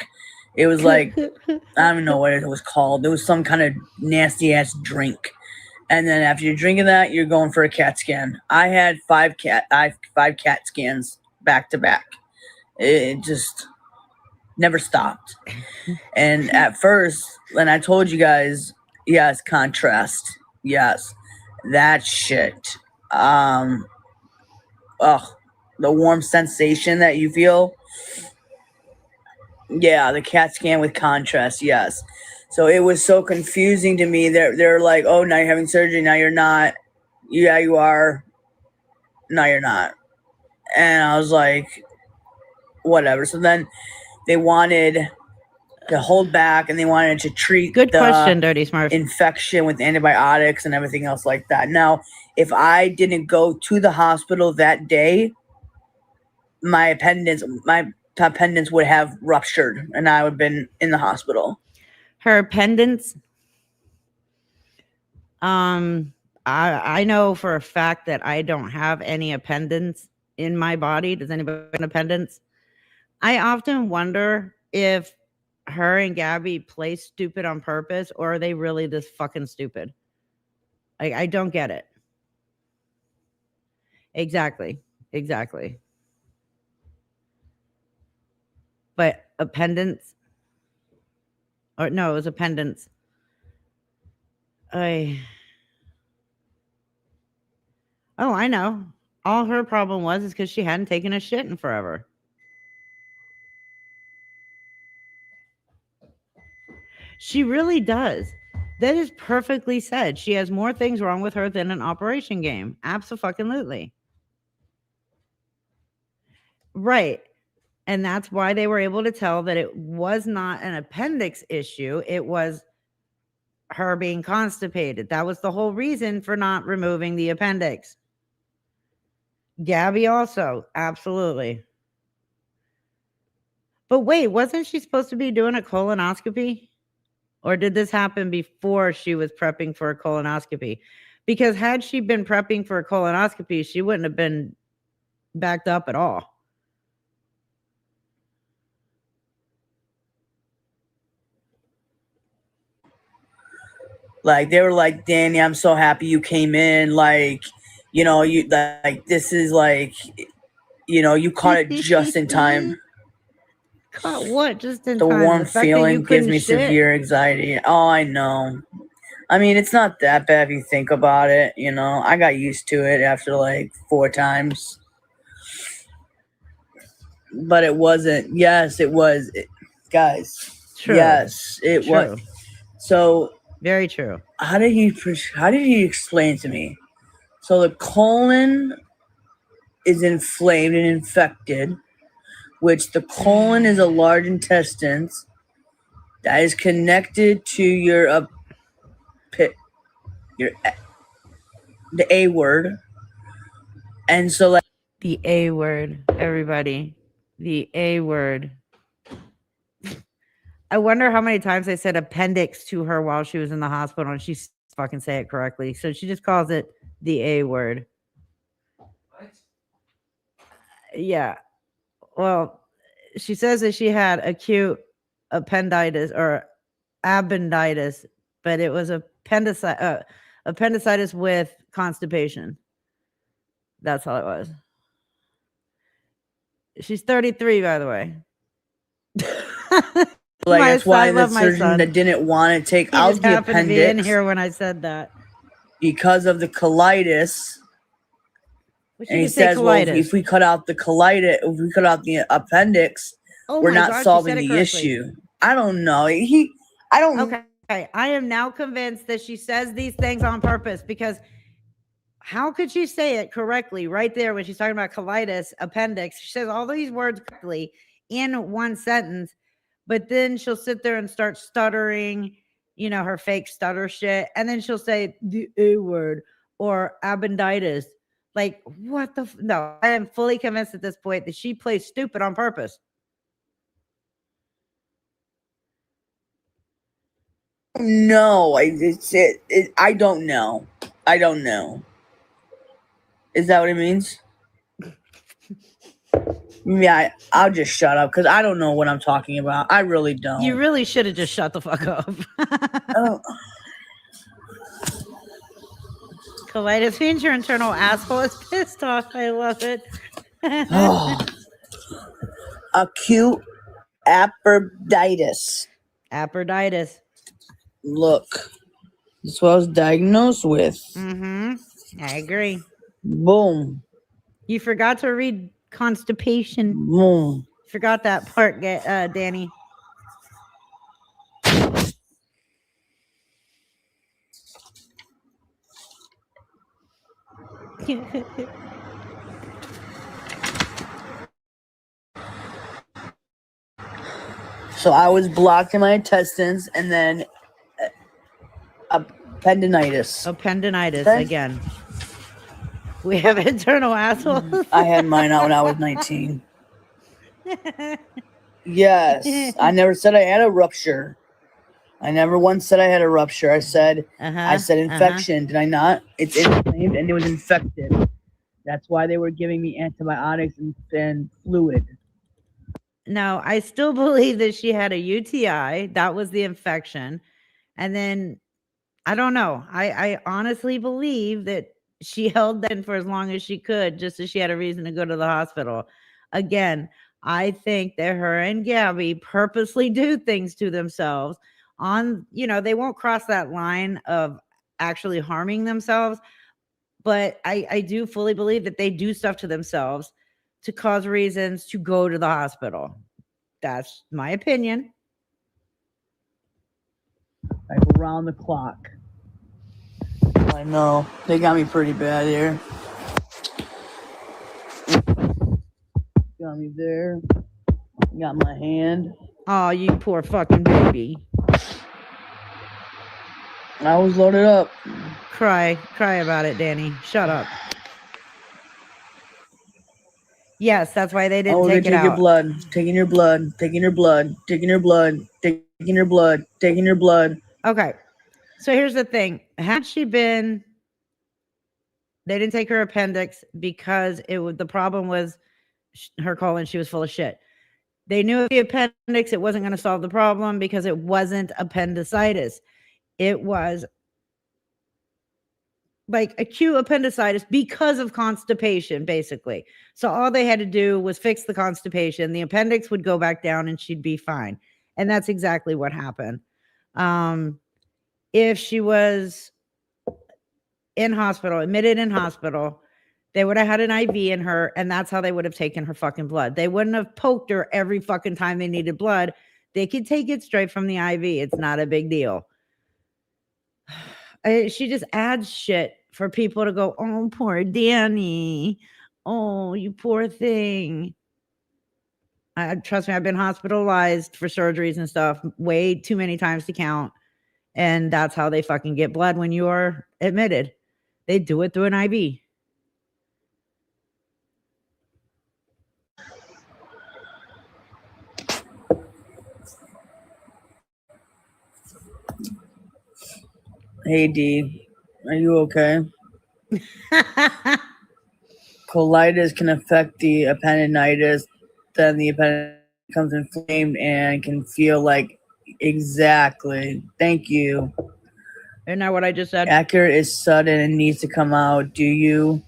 [SPEAKER 5] It was like, I don't even know what it was called. It was some kind of nasty ass drink. And then after you're drinking that, you're going for a CAT scan. I had five CAT scans back to back. It just never stopped. And at first, when I told you guys, yes, contrast, yes, that shit. The warm sensation that you feel. Yeah, the CAT scan with contrast, yes. So it was so confusing to me. They're like, "Oh, now you're having surgery. Now you're not. Yeah, you are. No, you're not." And I was like, whatever. So then they wanted to hold back and they wanted to treat
[SPEAKER 2] Good
[SPEAKER 5] the
[SPEAKER 2] question, Dirty Smurf.
[SPEAKER 5] infection with antibiotics and everything else like that. Now, if I didn't go to the hospital that day, my appendix would have ruptured and I would have been in the hospital.
[SPEAKER 2] Her appendix. I know for a fact that I don't have any appendix in my body. Does anybody have an appendix? I often wonder if her and Gabby play stupid on purpose, or are they really this fucking stupid? I don't get it. Exactly. But appendix, or no, it was appendix. Oh, I know. All her problem was is because she hadn't taken a shit in forever. She really does. That is perfectly said. She has more things wrong with her than an operation game. Absolutely. Right. And that's why they were able to tell that it was not an appendix issue. It was her being constipated. That was the whole reason for not removing the appendix. Gabby also. Absolutely. But wait, wasn't she supposed to be doing a colonoscopy? Or did this happen before she was prepping for a colonoscopy? Because had she been prepping for a colonoscopy, she wouldn't have been backed up at all.
[SPEAKER 5] Like, they were like, "Danny, I'm so happy you came in. Like, you know, you like this is like, you know, you caught it just in time."
[SPEAKER 2] Caught what? Just in
[SPEAKER 5] The
[SPEAKER 2] time.
[SPEAKER 5] warm
[SPEAKER 2] The fact that you
[SPEAKER 5] feeling gives
[SPEAKER 2] couldn't
[SPEAKER 5] me
[SPEAKER 2] shit?
[SPEAKER 5] severe anxiety. Oh, I know. I mean, it's not that bad if you think about it. You know, I got used to it after like 4 times. But it wasn't. Yes, it was. Guys.
[SPEAKER 2] True.
[SPEAKER 5] Yes, it
[SPEAKER 2] True.
[SPEAKER 5] was. So
[SPEAKER 2] Very true.
[SPEAKER 5] how did he explain to me? So the colon is inflamed and infected, which the colon is a large intestine that is connected to your the A word. And so, like,
[SPEAKER 2] The A word, everybody. The A word. I wonder how many times I said appendix to her while she was in the hospital and she fucking say it correctly. So she just calls it the A word.
[SPEAKER 3] What?
[SPEAKER 2] Yeah. Well, she says that she had acute appendicitis or appendicitis, but it was appendicitis with constipation. That's all it was. She's 33, by the way.
[SPEAKER 5] Like
[SPEAKER 2] My
[SPEAKER 5] that's why
[SPEAKER 2] son-
[SPEAKER 5] the
[SPEAKER 2] love my
[SPEAKER 5] surgeon
[SPEAKER 2] son.
[SPEAKER 5] that didn't want to take
[SPEAKER 2] He
[SPEAKER 5] out
[SPEAKER 2] just
[SPEAKER 5] the
[SPEAKER 2] happened to be in
[SPEAKER 5] appendix
[SPEAKER 2] here when I said that.
[SPEAKER 5] because of the colitis.
[SPEAKER 2] Well, she
[SPEAKER 5] And he
[SPEAKER 2] could say
[SPEAKER 5] says, well,
[SPEAKER 2] colitis.
[SPEAKER 5] if we cut out the colitis, if we cut out the appendix,
[SPEAKER 2] Oh
[SPEAKER 5] we're
[SPEAKER 2] my
[SPEAKER 5] not
[SPEAKER 2] God, she
[SPEAKER 5] solving
[SPEAKER 2] said it
[SPEAKER 5] the
[SPEAKER 2] correctly.
[SPEAKER 5] issue. I don't know. I don't.
[SPEAKER 2] Okay. I am now convinced that she says these things on purpose because how could she say it correctly right there when she's talking about colitis, appendix? She says all these words correctly in one sentence, but then she'll sit there and start stuttering, you know, her fake stutter shit. And then she'll say the A word or appendicitis. Like, what the? No, I am fully convinced at this point that she plays stupid on purpose.
[SPEAKER 5] No, I don't know. I don't know. Is that what it means? Yeah, I'll just shut up because I don't know what I'm talking about. I really don't.
[SPEAKER 2] You really should have just shut the fuck up.
[SPEAKER 5] Oh,
[SPEAKER 2] Colitis means your internal asshole is pissed off. I love it.
[SPEAKER 5] oh. Acute appendicitis.
[SPEAKER 2] Appendicitis.
[SPEAKER 5] Look, that's what I was diagnosed with.
[SPEAKER 2] Mm-hmm. I agree.
[SPEAKER 5] Boom,
[SPEAKER 2] You forgot to read constipation.
[SPEAKER 5] boom.
[SPEAKER 2] Forgot that part, Danny.
[SPEAKER 5] So I was blocked in my intestines, and then appendicitis.
[SPEAKER 2] Appendicitis
[SPEAKER 5] Okay.
[SPEAKER 2] again. We have internal assholes.
[SPEAKER 5] I had mine out when I was 19. Yes, I never said I had a rupture. I never once said I had a rupture. I said infection. Did I not? It's inflamed and it was infected. That's why they were giving me antibiotics and fluid.
[SPEAKER 2] No, I still believe that she had a UTI. That was the infection. And then I don't know. I honestly believe that she held that in for as long as she could, just as she had a reason to go to the hospital. Again, I think that her and Gabby purposely do things to themselves they won't cross that line of actually harming themselves. But I do fully believe that they do stuff to themselves to cause reasons to go to the hospital. That's my opinion.
[SPEAKER 5] Like around the clock. I know. They got me pretty bad here. Got me there. Got my hand.
[SPEAKER 2] Oh, you poor fucking baby.
[SPEAKER 5] I was loaded up.
[SPEAKER 2] Cry about it, Danny. Shut up. Yes, that's why they didn't take it
[SPEAKER 5] take your
[SPEAKER 2] out.
[SPEAKER 5] blood. Taking your blood. Taking your blood. Taking your blood. Taking your blood. Taking your blood.
[SPEAKER 2] Okay. So here's the thing. Had she been, they didn't take her appendix because the problem was her colon. She was full of shit. They knew if the appendix, it wasn't going to solve the problem because it wasn't appendicitis. It was like acute appendicitis because of constipation, basically. So all they had to do was fix the constipation. The appendix would go back down and she'd be fine. And that's exactly what happened. If she was admitted in hospital, they would have had an IV in her, and that's how they would have taken her fucking blood. They wouldn't have poked her every fucking time they needed blood. They could take it straight from the IV. It's not a big deal. She just adds shit for people to go, oh, poor Danny. Oh, you poor thing. Trust me, I've been hospitalized for surgeries and stuff way too many times to count. And that's how they fucking get blood when you are admitted. They do it through an IV.
[SPEAKER 5] Hey, D. Are you okay? Colitis can affect the appendicitis. Then the becomes inflamed and can feel like exactly. Thank you.
[SPEAKER 2] Isn't that what I just said?
[SPEAKER 5] Accurate is sudden and needs to come out. Do you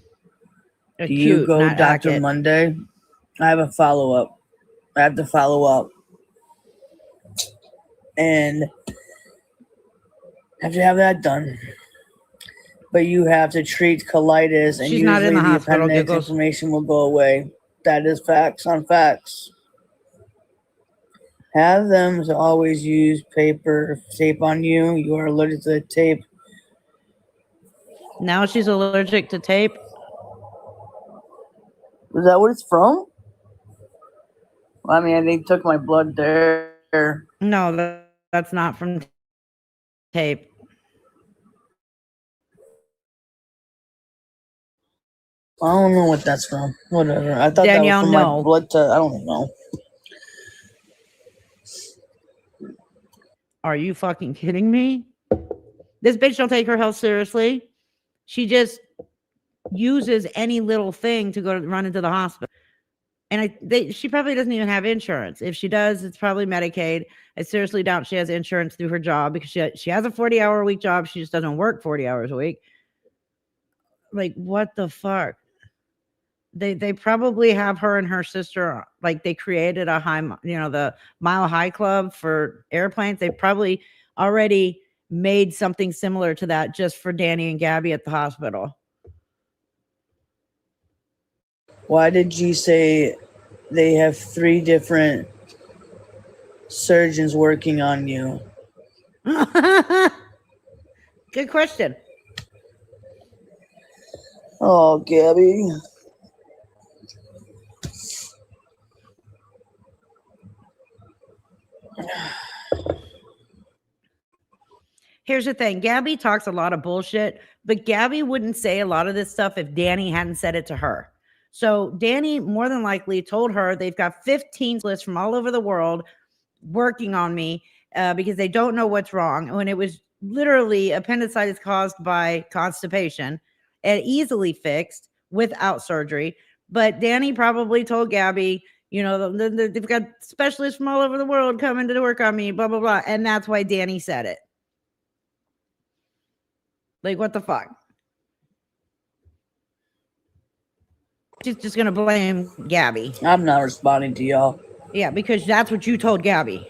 [SPEAKER 2] Acute,
[SPEAKER 5] go
[SPEAKER 2] not
[SPEAKER 5] Dr.
[SPEAKER 2] acute.
[SPEAKER 5] Monday? I have a follow up. I have to follow up. And have to have that done. But you have to treat colitis, and
[SPEAKER 2] She's not in
[SPEAKER 5] usually
[SPEAKER 2] the hospital,
[SPEAKER 5] appendix
[SPEAKER 2] Giggles.
[SPEAKER 5] inflammation will go away. That is facts on facts. Have them to always use paper tape on you. You are allergic to the tape.
[SPEAKER 2] Now she's allergic to tape.
[SPEAKER 5] Is that what it's from? I mean, they took my blood there.
[SPEAKER 2] No, that's not from tape.
[SPEAKER 5] I don't know what that's from. Whatever. I thought
[SPEAKER 2] Danielle,
[SPEAKER 5] that was from
[SPEAKER 2] no.
[SPEAKER 5] my blood test. I don't know.
[SPEAKER 2] Are you fucking kidding me? This bitch don't take her health seriously. She just uses any little thing to run into the hospital. And she probably doesn't even have insurance. If she does, it's probably Medicaid. I seriously doubt she has insurance through her job because she has a 40-hour-a-week job. She just doesn't work 40 hours a week. Like, what the fuck? They probably have her and her sister, like they created a the Mile High Club for airplanes. They probably already made something similar to that just for Danny and Gabby at the hospital.
[SPEAKER 5] Why did you say they have 3 different surgeons working on you?
[SPEAKER 2] Good question.
[SPEAKER 5] Oh, Gabby.
[SPEAKER 2] Here's the thing. Gabby talks a lot of bullshit, but Gabby wouldn't say a lot of this stuff if Danny hadn't said it to her. So Danny more than likely told her they've got 15 lists from all over the world working on me because they don't know what's wrong. When it was literally appendicitis caused by constipation and easily fixed without surgery. But Danny probably told Gabby, they've got specialists from all over the world coming to work on me, blah, blah, blah. And that's why Danny said it. Like, what the fuck? She's just going to blame Gabby.
[SPEAKER 5] I'm not responding to y'all.
[SPEAKER 2] Yeah, because that's what you told Gabby.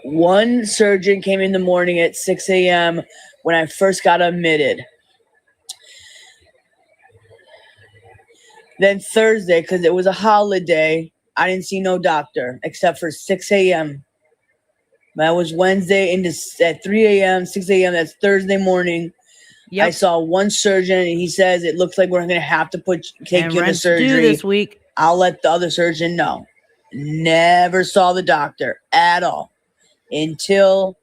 [SPEAKER 5] One surgeon came in the morning at 6 a.m. when I first got admitted. Then Thursday, because it was a holiday, I didn't see no doctor except for 6 a.m. That was Wednesday at 3 a.m., 6 a.m. That's Thursday morning. Yep. I saw one surgeon, and he says it looks like we're going to have to take you to surgery
[SPEAKER 2] this week.
[SPEAKER 5] I'll let the other surgeon know. Never saw the doctor at all until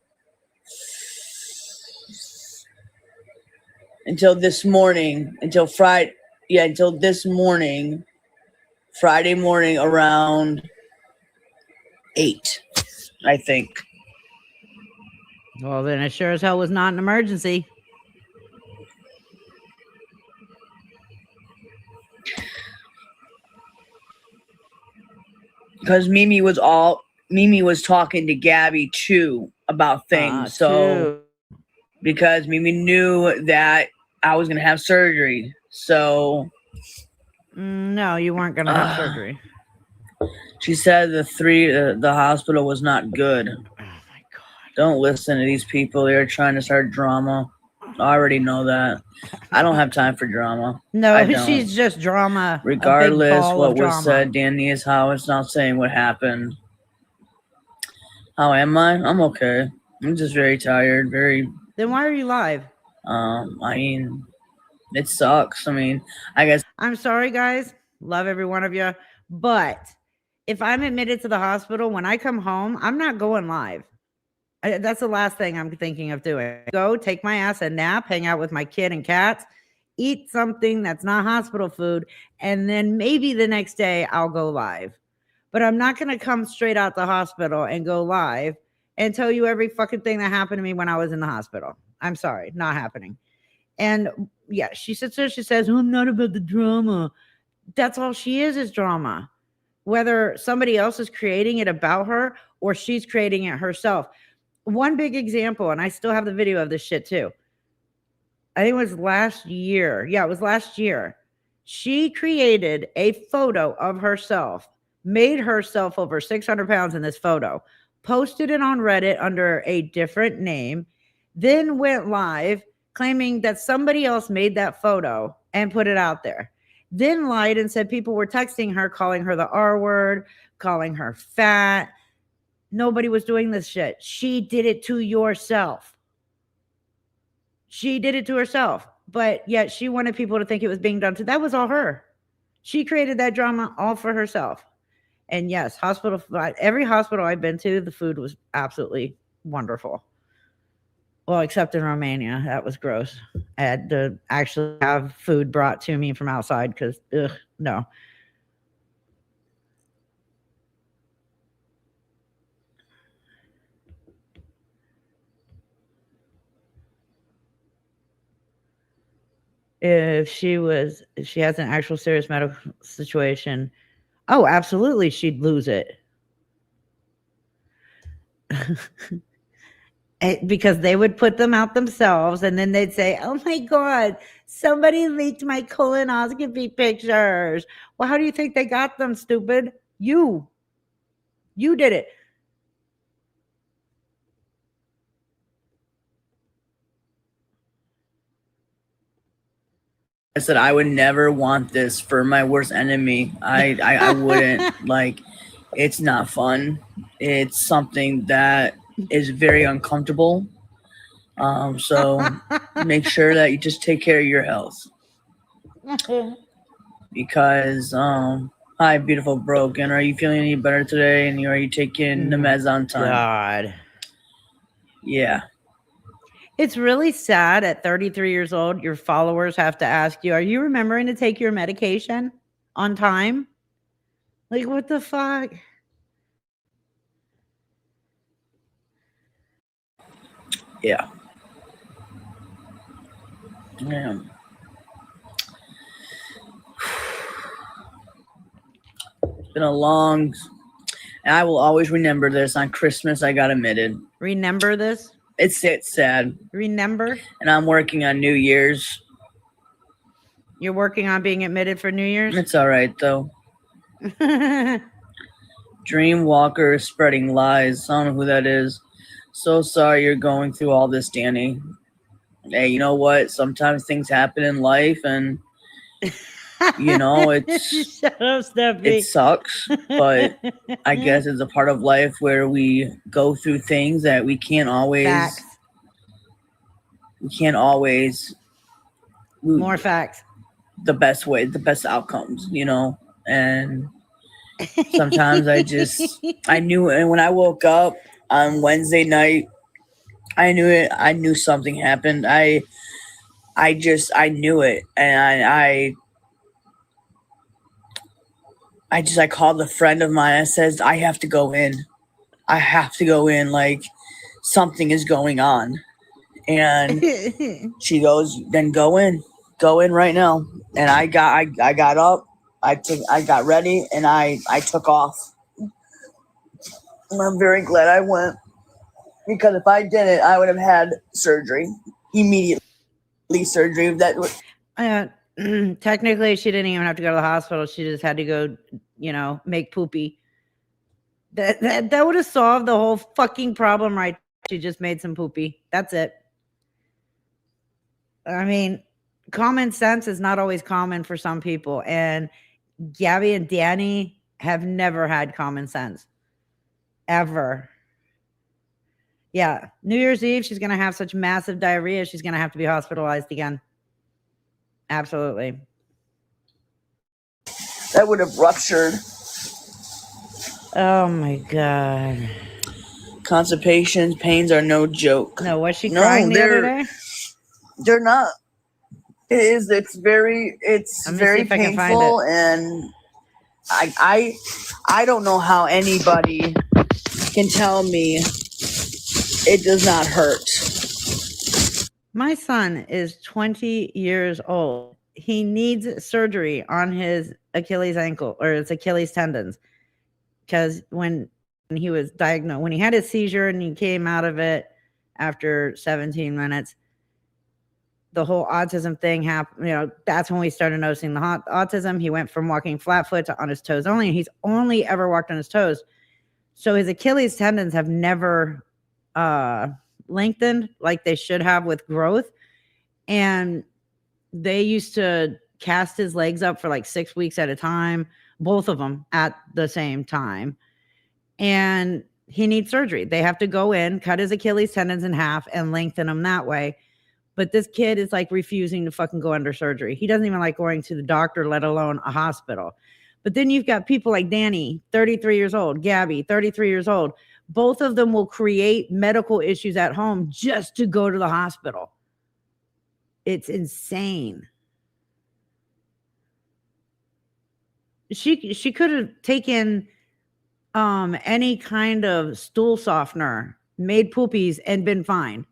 [SPEAKER 5] this morning, until this morning, Friday morning around 8, I think.
[SPEAKER 2] Well, then it sure as hell was not an emergency.
[SPEAKER 5] Because Mimi was talking to Gabby too about things. Because Mimi knew that I was going to have surgery. So.
[SPEAKER 2] No, you weren't going to have surgery.
[SPEAKER 5] She said the hospital was not good. Oh my God. Don't listen to these people. They're trying to start drama. I already know that. I don't have time for drama.
[SPEAKER 2] No, she's just drama.
[SPEAKER 5] Regardless what was said, Danny is how it's not saying what happened. How am I? I'm okay. I'm just very tired.
[SPEAKER 2] Then why are you live?
[SPEAKER 5] I mean, it sucks. I mean, I guess.
[SPEAKER 2] I'm sorry, guys. Love every one of you. But if I'm admitted to the hospital, when I come home, I'm not going live. That's the last thing I'm thinking of doing. Go take my ass a nap, hang out with my kid and cats, eat something that's not hospital food, and then maybe the next day I'll go live. But I'm not going to come straight out the hospital and go live and tell you every fucking thing that happened to me when I was in the hospital. I'm sorry, not happening. And yeah, she says, oh, I'm not about the drama. That's all she is drama. Whether somebody else is creating it about her or she's creating it herself. One big example, and I still have the video of this shit too. I think it was last year. Yeah, it was last year. She created a photo of herself, made herself over 600 pounds in this photo, posted it on Reddit under a different name, then went live claiming that somebody else made that photo and put it out there. Then lied and said people were texting her, calling her the R word, calling her fat. Nobody was doing this shit. She did it to yourself. She did it to herself, but yet she wanted people to think it was being done to. That was all her. She created that drama all for herself. And yes, every hospital I've been to, the food was absolutely wonderful. Well, except in Romania. That was gross. I had to actually have food brought to me from outside because, no. If she has an actual serious medical situation, oh, absolutely, she'd lose it. Because they would put them out themselves and then they'd say, oh my God, somebody leaked my colonoscopy pictures. Well, how do you think they got them, stupid? You did it.
[SPEAKER 5] I said I would never want this for my worst enemy. I wouldn't. Like, it's not fun. It's something that is very uncomfortable. So make sure that you just take care of your health. Because hi, beautiful broken. Are you feeling any better today? And are you taking the meds on time?
[SPEAKER 2] God.
[SPEAKER 5] Yeah.
[SPEAKER 2] It's really sad at 33 years old, your followers have to ask you, are you remembering to take your medication on time? Like, what the fuck?
[SPEAKER 5] Yeah. Yeah. It's been a long, and I will always remember this. On Christmas, I got admitted.
[SPEAKER 2] Remember this?
[SPEAKER 5] It's sad.
[SPEAKER 2] Remember?
[SPEAKER 5] And I'm working on New Year's.
[SPEAKER 2] You're working on being admitted for New Year's?
[SPEAKER 5] It's all right, though. Dreamwalker is spreading lies. I don't know who that is. So sorry you're going through all this, Danny. Hey, you know what? Sometimes things happen in life, and you know, it's
[SPEAKER 2] Shut up, Steffi.
[SPEAKER 5] it sucks, but I guess it's a part of life where we go through things that we can't always.
[SPEAKER 2] Facts.
[SPEAKER 5] We can't always.
[SPEAKER 2] More facts.
[SPEAKER 5] The best outcomes, you know, and sometimes I knew, and when I woke up on Wednesday night, I knew it. I knew something happened. I knew it, and I called a friend of mine. I says, I have to go in. Like, something is going on. And she goes, then go in right now. And I got up, I got ready, and I took off. And I'm very glad I went, because if I didn't, I would have had surgery immediately.
[SPEAKER 2] Technically, she didn't even have to go to the hospital. She just had to go, make poopy. That would have solved the whole fucking problem, right? She just made some poopy. That's it. I mean, common sense is not always common for some people. And Gabby and Danny have never had common sense. Ever. Yeah. New Year's Eve, she's going to have such massive diarrhea, she's going to have to be hospitalized again. Absolutely.
[SPEAKER 5] That would have ruptured.
[SPEAKER 2] Oh my God.
[SPEAKER 5] Constipations, pains are no joke.
[SPEAKER 2] No, was she crying the other day?
[SPEAKER 5] They're not. It's very painful, and I don't know how anybody can tell me it does not hurt.
[SPEAKER 2] My son is 20 years old. He needs surgery on his Achilles ankle, or it's Achilles tendons. Because when he was diagnosed, when he had his seizure and he came out of it after 17 minutes, the whole autism thing happened. You know, that's when we started noticing the autism. He went from walking flat foot to on his toes only, and he's only ever walked on his toes. So his Achilles tendons have never lengthened like they should have with growth. And they used to cast his legs up for like 6 weeks at a time, both of them at the same time. And he needs surgery. They have to go in, cut his Achilles tendons in half and lengthen them that way. But this kid is like refusing to fucking go under surgery. He doesn't even like going to the doctor, let alone a hospital. But then you've got people like Danny, 33 years old, Gabby, 33 years old. Both of them will create medical issues at home just to go to the hospital. It's insane. She could have taken any kind of stool softener, made poopies, and been fine.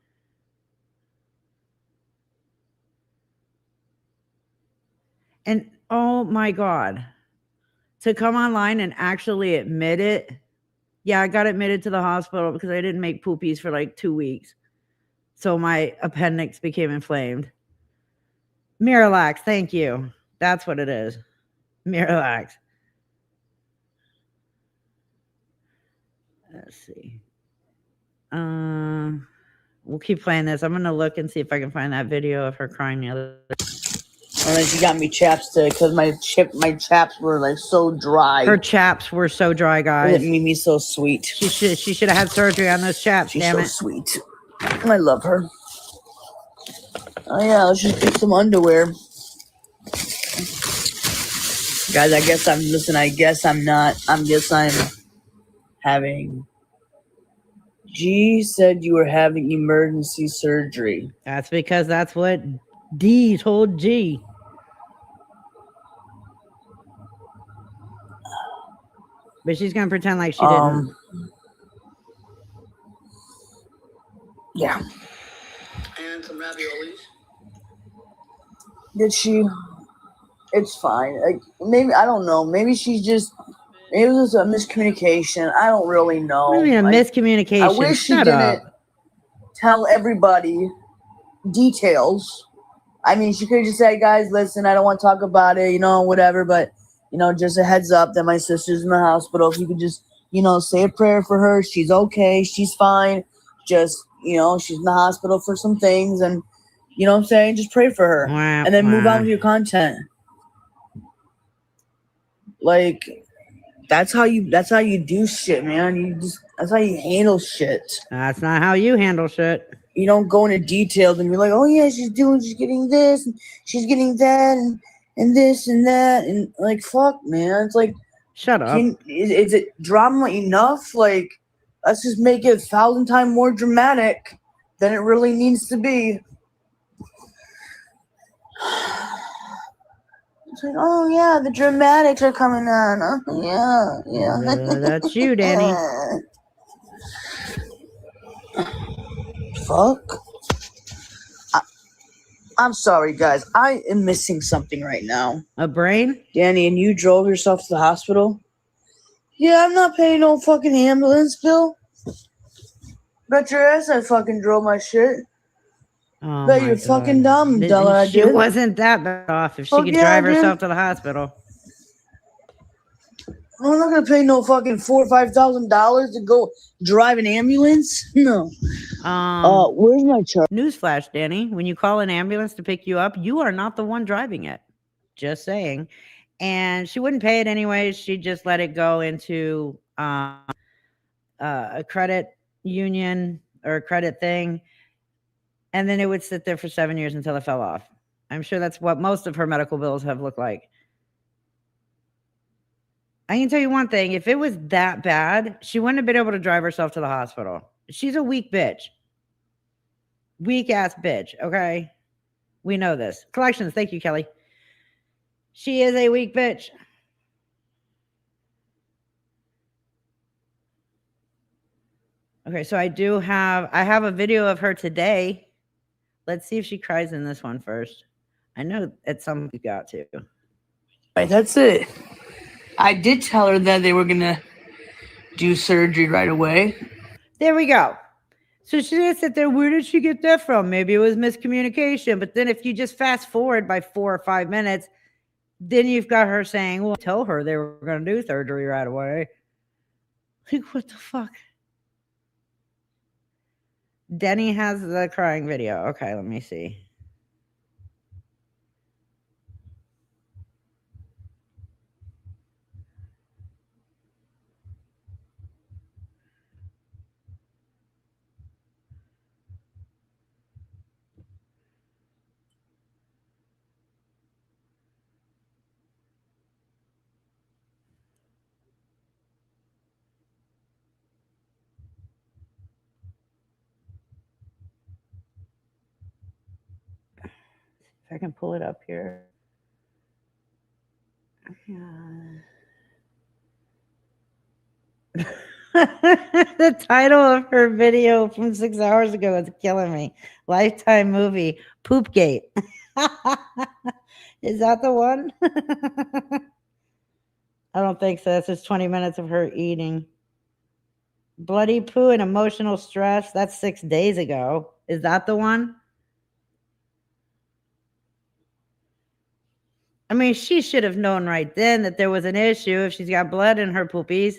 [SPEAKER 2] And oh my God, to come online and actually admit it. Yeah, I got admitted to the hospital because I didn't make poopies for like 2 weeks. So my appendix became inflamed. Miralax, thank you. That's what it is. Miralax. Let's see. We'll keep playing this. I'm going to look and see if I can find that video of her crying the other day.
[SPEAKER 5] And then she got me chapstick because my chaps were like so dry.
[SPEAKER 2] Her chaps were so dry, guys.
[SPEAKER 5] It made me so sweet.
[SPEAKER 2] She should have had surgery on those chaps.
[SPEAKER 5] She's
[SPEAKER 2] damn
[SPEAKER 5] so
[SPEAKER 2] it.
[SPEAKER 5] sweet. I love her. Oh yeah, let's just get some underwear. Guys, I guess I'm having. G said you were having emergency surgery.
[SPEAKER 2] That's because that's what D told G. But she's gonna pretend like she didn't.
[SPEAKER 5] Yeah.
[SPEAKER 6] And some raviolis.
[SPEAKER 5] Did she? It's fine. Like, maybe, I don't know. Maybe it was a miscommunication. I don't really know.
[SPEAKER 2] What do you mean a
[SPEAKER 5] Like,
[SPEAKER 2] miscommunication?
[SPEAKER 5] I wish she
[SPEAKER 2] Shut
[SPEAKER 5] didn't
[SPEAKER 2] up.
[SPEAKER 5] tell everybody details. I mean, she could have just said, guys, listen, I don't want to talk about it, whatever, but, just a heads up that my sister's in the hospital. If you could just, say a prayer for her. She's okay. She's fine. Just, she's in the hospital for some things, and, what I'm saying? Just pray for her. And then move on with your content. Like, that's how you do shit, man. That's how you handle shit.
[SPEAKER 2] That's not how you handle shit.
[SPEAKER 5] You don't go into details and be like, oh yeah, she's getting this, and she's getting that, and this and that, and like, fuck, man. It's like,
[SPEAKER 2] shut up.
[SPEAKER 5] Is it drama enough? Like, let's just make it 1,000 times more dramatic than it really needs to be. It's like, oh yeah, the dramatics are coming on. Oh, yeah.
[SPEAKER 2] That's you, Danny.
[SPEAKER 5] Fuck. I'm sorry, guys. I am missing something right now.
[SPEAKER 2] A brain?
[SPEAKER 5] Danny, and you drove yourself to the hospital? Yeah, I'm not paying no fucking ambulance bill. Bet your ass I fucking drove my shit.
[SPEAKER 2] Oh
[SPEAKER 5] Bet
[SPEAKER 2] my
[SPEAKER 5] you're
[SPEAKER 2] God.
[SPEAKER 5] fucking dumb,
[SPEAKER 2] She
[SPEAKER 5] Della. I did.
[SPEAKER 2] wasn't that bad off if she
[SPEAKER 5] Oh,
[SPEAKER 2] could
[SPEAKER 5] yeah,
[SPEAKER 2] drive
[SPEAKER 5] I did.
[SPEAKER 2] herself to the hospital.
[SPEAKER 5] I'm not gonna pay no fucking $4,000 or $5,000 to go drive an ambulance. No. Where's my chart?
[SPEAKER 2] Newsflash, Danny. When you call an ambulance to pick you up, you are not the one driving it. Just saying. And she wouldn't pay it anyways. She'd just let it go into a credit union or a credit thing. And then it would sit there for 7 years until it fell off. I'm sure that's what most of her medical bills have looked like. I can tell you one thing. If it was that bad, she wouldn't have been able to drive herself to the hospital. She's a weak bitch. Weak ass bitch, okay? We know this. Collections, thank you, Kelly. She is a weak bitch. Okay, so I have a video of her today. Let's see if she cries in this one first. I know at some you got to.
[SPEAKER 5] Right, that's it. I did tell her that they were gonna do surgery right away.
[SPEAKER 2] There we go. So she didn't sit there. Where did she get that from? Maybe it was miscommunication. But then if you just fast forward by 4 or 5 minutes, then you've got her saying, well, tell her they were going to do surgery right away. Like, what the fuck? Denny has the crying video. Okay, let me see. If I can pull it up here. The title of her video from 6 hours ago is killing me. Lifetime movie, Poopgate. Is that the one? I don't think so. That's just 20 minutes of her eating. Bloody poo and emotional stress. That's 6 days ago. Is that the one? I mean, she should have known right then that there was an issue if she's got blood in her poopies.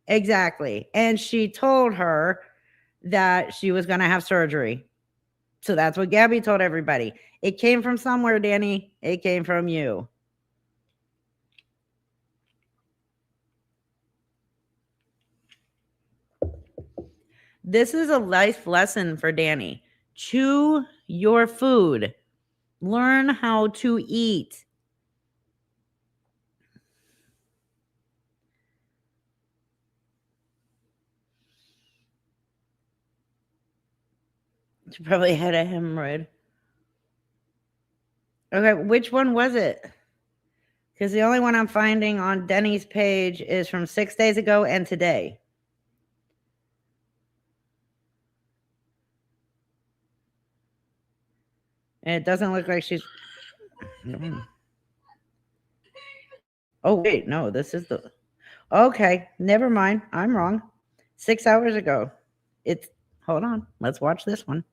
[SPEAKER 2] Exactly. And she told her that she was going to have surgery. So that's what Gabby told everybody. It came from somewhere, Danny. It came from you. This is a life lesson for Danny. Chew your food. Learn how to eat. She probably had a hemorrhoid. Okay, which one was it? Because the only one I'm finding on Denny's page is from 6 days ago and today. And it doesn't look like she's... Oh, wait, no, this is the... Okay, never mind. I'm wrong. 6 hours ago. It's... Hold on. Let's watch this one.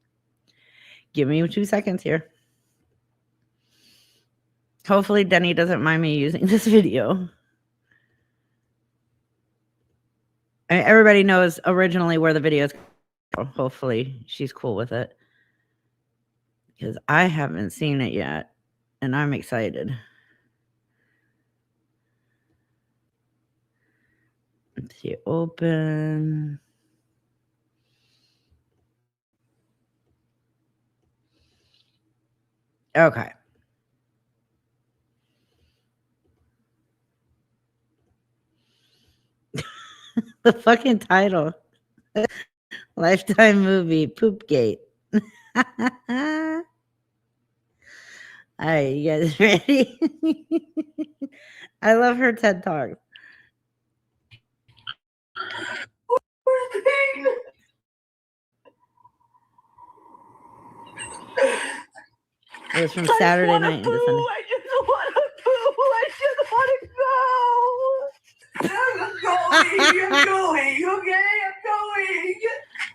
[SPEAKER 2] Give me 2 seconds here. Hopefully Denny doesn't mind me using this video. Everybody knows originally where the videos go. Hopefully she's cool with it. Because I haven't seen it yet. And I'm excited. Let's see. Open. Okay. The fucking title. Lifetime movie, Poopgate. All right, you guys ready? I love her TED Talk. It was from Saturday night into Sunday.
[SPEAKER 5] I just want to poo. I just want to go. I'm going. Okay, I'm going.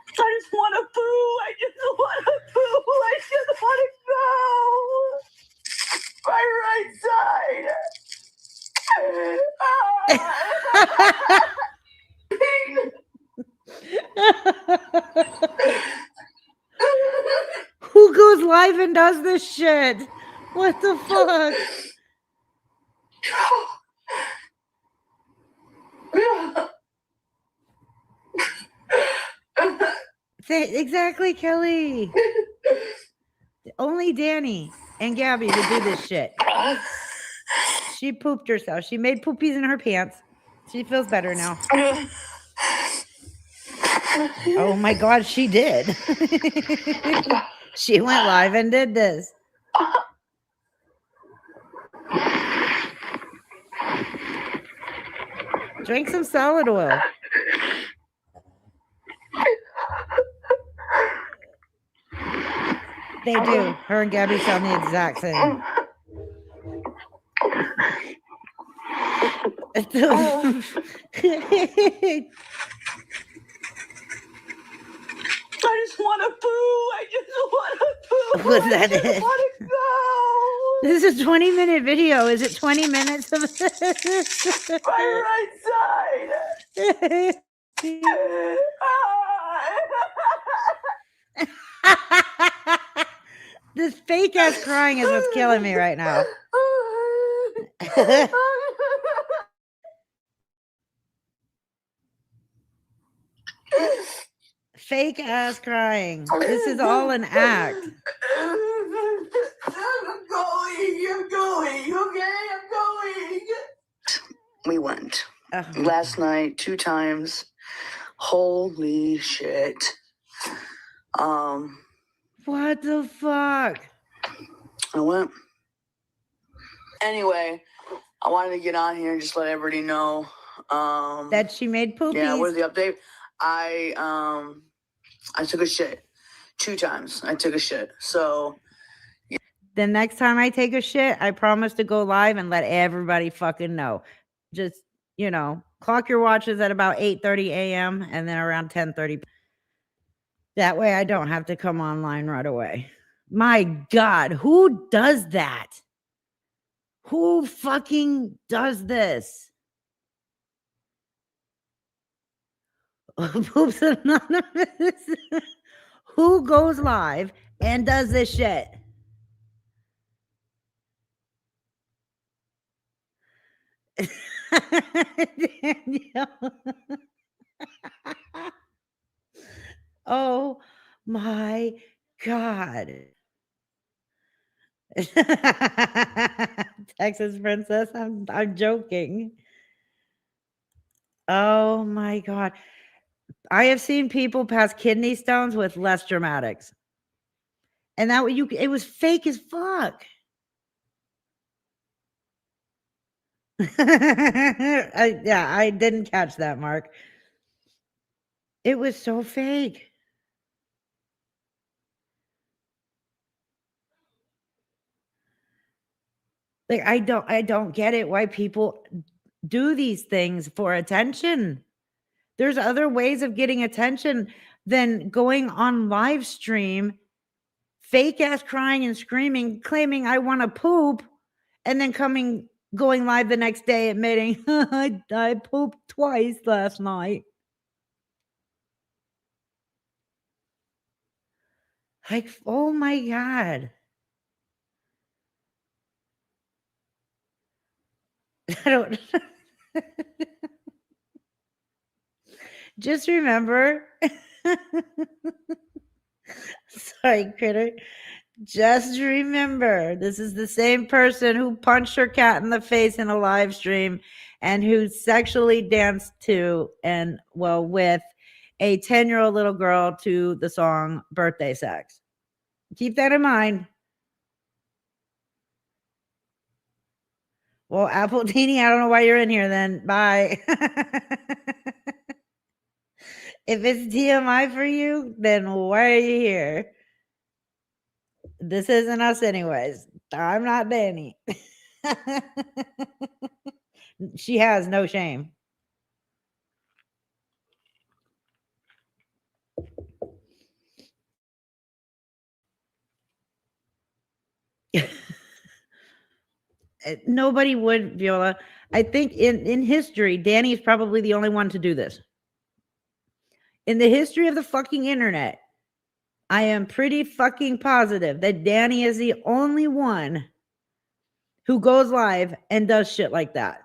[SPEAKER 5] I just want to poo. I just want to poo. I just want to go. My right side.
[SPEAKER 2] Who goes live and does this shit? What the fuck? Say exactly, Kelly. Only Danny and Gabby would do this shit. She pooped herself. She made poopies in her pants. She feels better now. Oh my God, she did. She went live and did this. Drink some salad oil. They do. Her and Gabby sound the exact same.
[SPEAKER 5] I just want to poo. I just want to poo.
[SPEAKER 2] Was that
[SPEAKER 5] I just
[SPEAKER 2] it?
[SPEAKER 5] want to go.
[SPEAKER 2] This is a 20-minute video. Is it 20 minutes of this?
[SPEAKER 5] My right side.
[SPEAKER 2] This fake ass crying is what's killing me right now. Fake ass crying. This is all an act.
[SPEAKER 5] I'm going, okay? I'm going. We went.
[SPEAKER 2] Oh,
[SPEAKER 5] Last night, 2 times. Holy shit.
[SPEAKER 2] what the fuck?
[SPEAKER 5] I went. Anyway, I wanted to get on here and just let everybody know.
[SPEAKER 2] That she made poopies.
[SPEAKER 5] Yeah, where's the update? I took a shit 2 times. I took a shit. So
[SPEAKER 2] The next time I take a shit, I promise to go live and let everybody fucking know. Just, clock your watches at about 8:30 a.m. and then around 10:30. That way I don't have to come online right away. My God, who does that? Who fucking does this? Poops Anonymous. Who goes live and does this shit? Danielle. Oh my God. Texas Princess, I'm joking. Oh my God. I have seen people pass kidney stones with less dramatics. And it was fake as fuck. I didn't catch that, Mark. It was so fake. Like I don't get it why people do these things for attention. There's other ways of getting attention than going on live stream, fake ass crying and screaming, claiming I want to poop, and then going live the next day admitting I pooped twice last night. Like, oh my God. I don't just remember. Sorry, critter. Just remember, this is the same person who punched her cat in the face in a live stream and who sexually danced to and, with a 10-year-old little girl to the song Birthday Sex. Keep that in mind. Well, Apple Teeny, I don't know why you're in here then. Bye. If it's TMI for you, then why are you here? This isn't us anyways. I'm not Danny. She has no shame. Nobody would, Viola. I think in history, Danny is probably the only one to do this. In the history of the fucking internet, I am pretty fucking positive that Danny is the only one who goes live and does shit like that.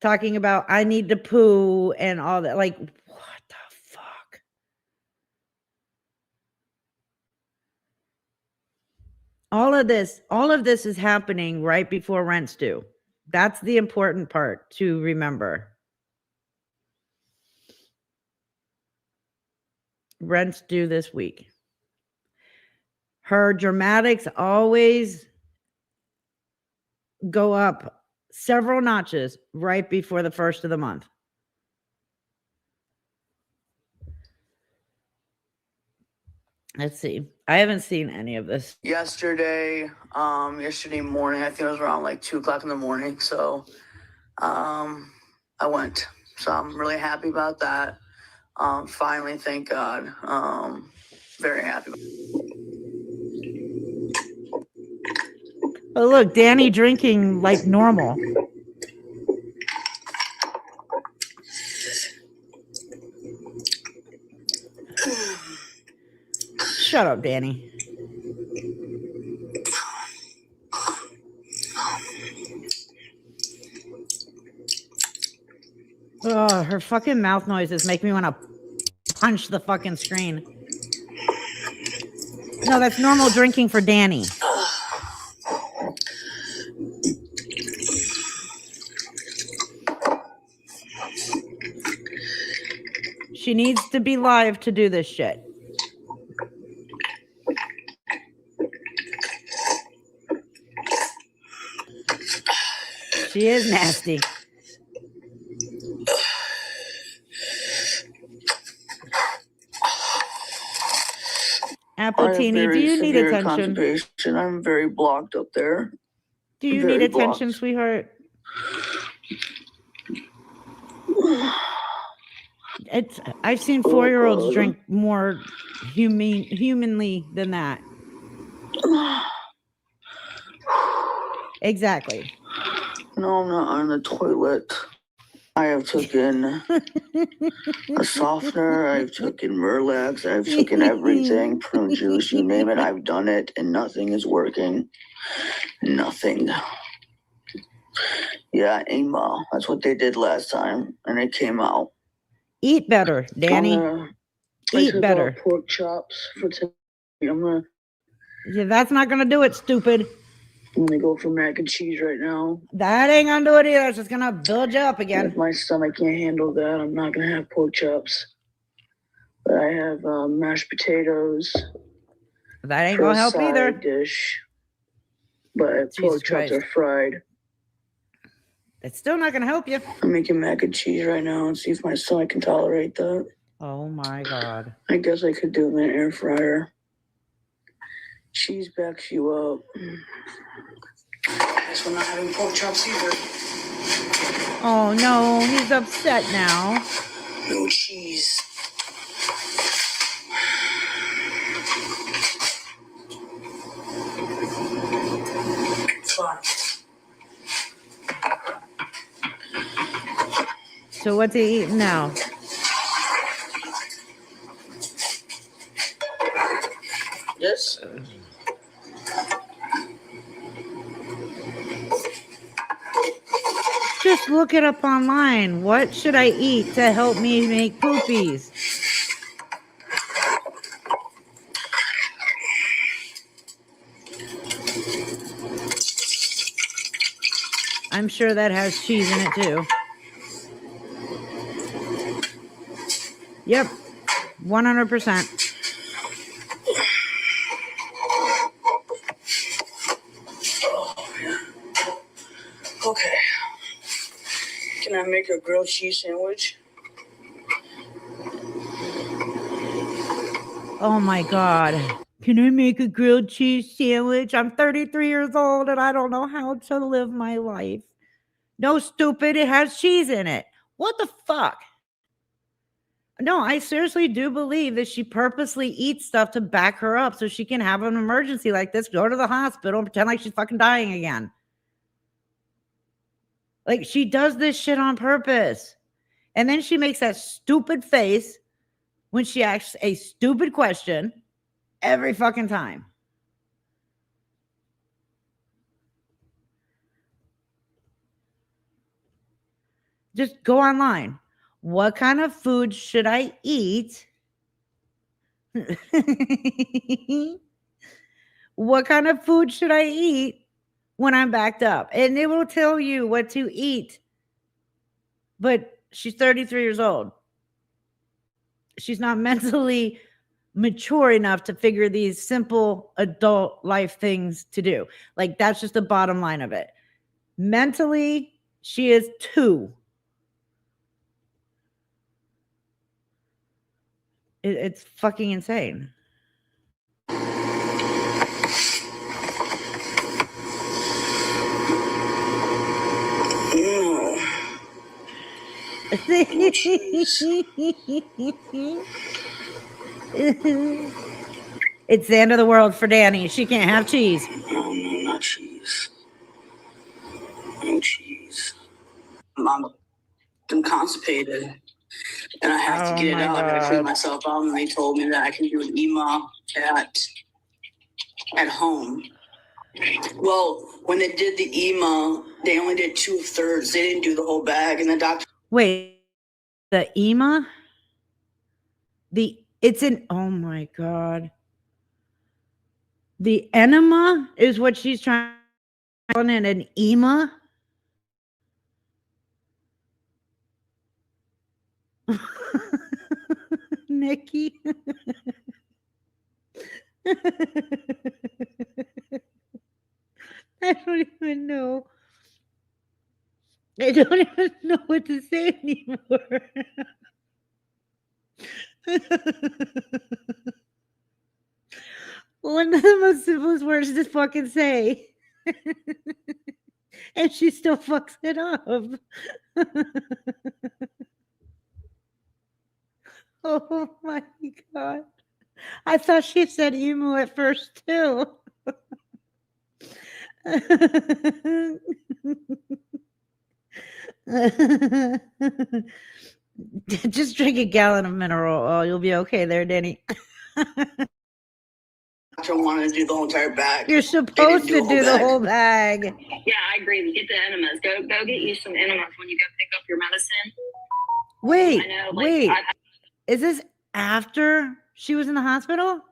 [SPEAKER 2] Talking about, I need to poo and all that. Like, what the fuck? All of this is happening right before rent's due. That's the important part to remember. Rent's due this week. Her dramatics always go up several notches right before the first of the month. Let's see. I haven't seen any of this.
[SPEAKER 5] yesterday morning. I think it was around like 2 o'clock in the morning. So I went. So I'm really happy about that. Finally, thank God. Very happy.
[SPEAKER 2] Oh, look, Danny drinking like normal. Shut up, Danny. Oh, her fucking mouth noises make me want to punch the fucking screen. No, that's normal drinking for Danny. She needs to be live to do this shit. She is nasty. Appletini, do you need attention?
[SPEAKER 5] Constipation. I'm very blocked up there.
[SPEAKER 2] Do you
[SPEAKER 5] Very
[SPEAKER 2] need attention,
[SPEAKER 5] blocked.
[SPEAKER 2] sweetheart? I've seen 4-year-olds drink more humanly than that. Exactly.
[SPEAKER 5] No, I'm not on the toilet. I have taken a softener. I've taken Miralax. I've taken everything, prune juice, you name it. I've done it, and nothing is working. Nothing. Yeah, Emo. That's what they did last time, and it came out.
[SPEAKER 2] Eat better, Danny. Eat better.
[SPEAKER 5] Pork chops for today.
[SPEAKER 2] Yeah, that's not gonna do it, stupid.
[SPEAKER 5] I'm gonna go for mac and cheese right now.
[SPEAKER 2] That ain't gonna do it either. It's just gonna build you up again.
[SPEAKER 5] If my stomach can't handle that, I'm not gonna have pork chops. But I have mashed potatoes.
[SPEAKER 2] That ain't gonna help either.
[SPEAKER 5] Dish. But
[SPEAKER 2] Jesus
[SPEAKER 5] pork chops
[SPEAKER 2] Christ.
[SPEAKER 5] are fried.
[SPEAKER 2] It's still not gonna help you.
[SPEAKER 5] I'm making mac and cheese right now and see if my stomach can tolerate that.
[SPEAKER 2] Oh my God.
[SPEAKER 5] I guess I could do it in an air fryer. Cheese backs you up. Guess we're not having pork chops either.
[SPEAKER 2] Oh no, he's upset now.
[SPEAKER 5] No cheese. Fun.
[SPEAKER 2] So what's he eating now?
[SPEAKER 5] Yes.
[SPEAKER 2] Just look it up online. What should I eat to help me make poopies? I'm sure that has cheese in it too. Yep, 100%.
[SPEAKER 5] Okay. Can I make a grilled cheese sandwich?
[SPEAKER 2] Oh my God. Can I make a grilled cheese sandwich? I'm 33 years old and I don't know how to live my life. No, stupid. It has cheese in it. What the fuck? No, I seriously do believe that she purposely eats stuff to back her up so she can have an emergency like this, go to the hospital and pretend like she's fucking dying again. Like, she does this shit on purpose. And then she makes that stupid face when she asks a stupid question every fucking time. Just go online. What kind of food should I eat? What kind of food should I eat when I'm backed up? And it will tell you what to eat. But she's 33 years old. She's not mentally mature enough to figure these simple adult life things to do. Like, that's just the bottom line of it. Mentally, she is 2. It's fucking insane. It's the end of the world for Danny. She can't have cheese.
[SPEAKER 6] Oh, no, not cheese. No cheese. I'm constipated. And I have
[SPEAKER 2] Oh
[SPEAKER 6] to get it
[SPEAKER 2] my
[SPEAKER 6] out. I gotta clean
[SPEAKER 2] God.
[SPEAKER 6] myself out. And they told me that I can do an EMA at home. Well, when they did the EMA, they only did 2/3. They didn't do the whole bag. And the doctor
[SPEAKER 2] Wait, the EMA? It's an, oh my God. The enema is what she's trying to call it, an EMA? Nikki. I don't even know. I don't even know what to say anymore. One of the most simplest words to fucking say. And she still fucks it up. Oh my God. I thought she said emu at first too. Just drink a gallon of mineral oil. You'll be okay there, Danny.
[SPEAKER 6] wanted to do the whole entire bag.
[SPEAKER 2] You're supposed to do the whole bag.
[SPEAKER 7] Yeah, I agree. Get the enemas. Go get you some enemas when you go pick up your medicine.
[SPEAKER 2] Wait,
[SPEAKER 7] I know,
[SPEAKER 2] wait. Is this after she was in the hospital?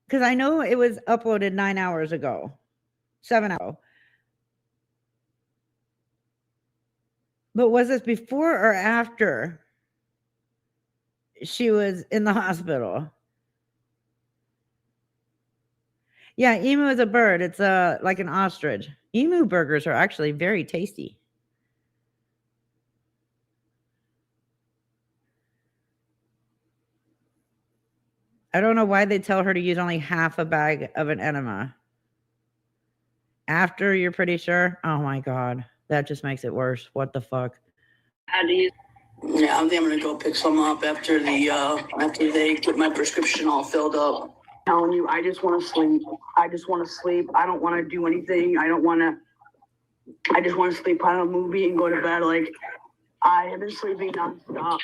[SPEAKER 2] Because I know it was uploaded 9 hours ago, 7 hours ago. But was this before or after she was in the hospital? Yeah, emu is a bird. It's like an ostrich. Emu burgers are actually very tasty. I don't know why they tell her to use only half a bag of an enema. After, you're pretty sure? Oh my God. That just makes it worse. What the fuck?
[SPEAKER 7] How do you?
[SPEAKER 6] Yeah, I think I'm gonna go pick some up after they get my prescription all filled up. I'm telling you, I just want to sleep. I just want to sleep. I don't want to do anything. I just want to sleep, put on a movie, and go to bed. Like, I have been sleeping nonstop,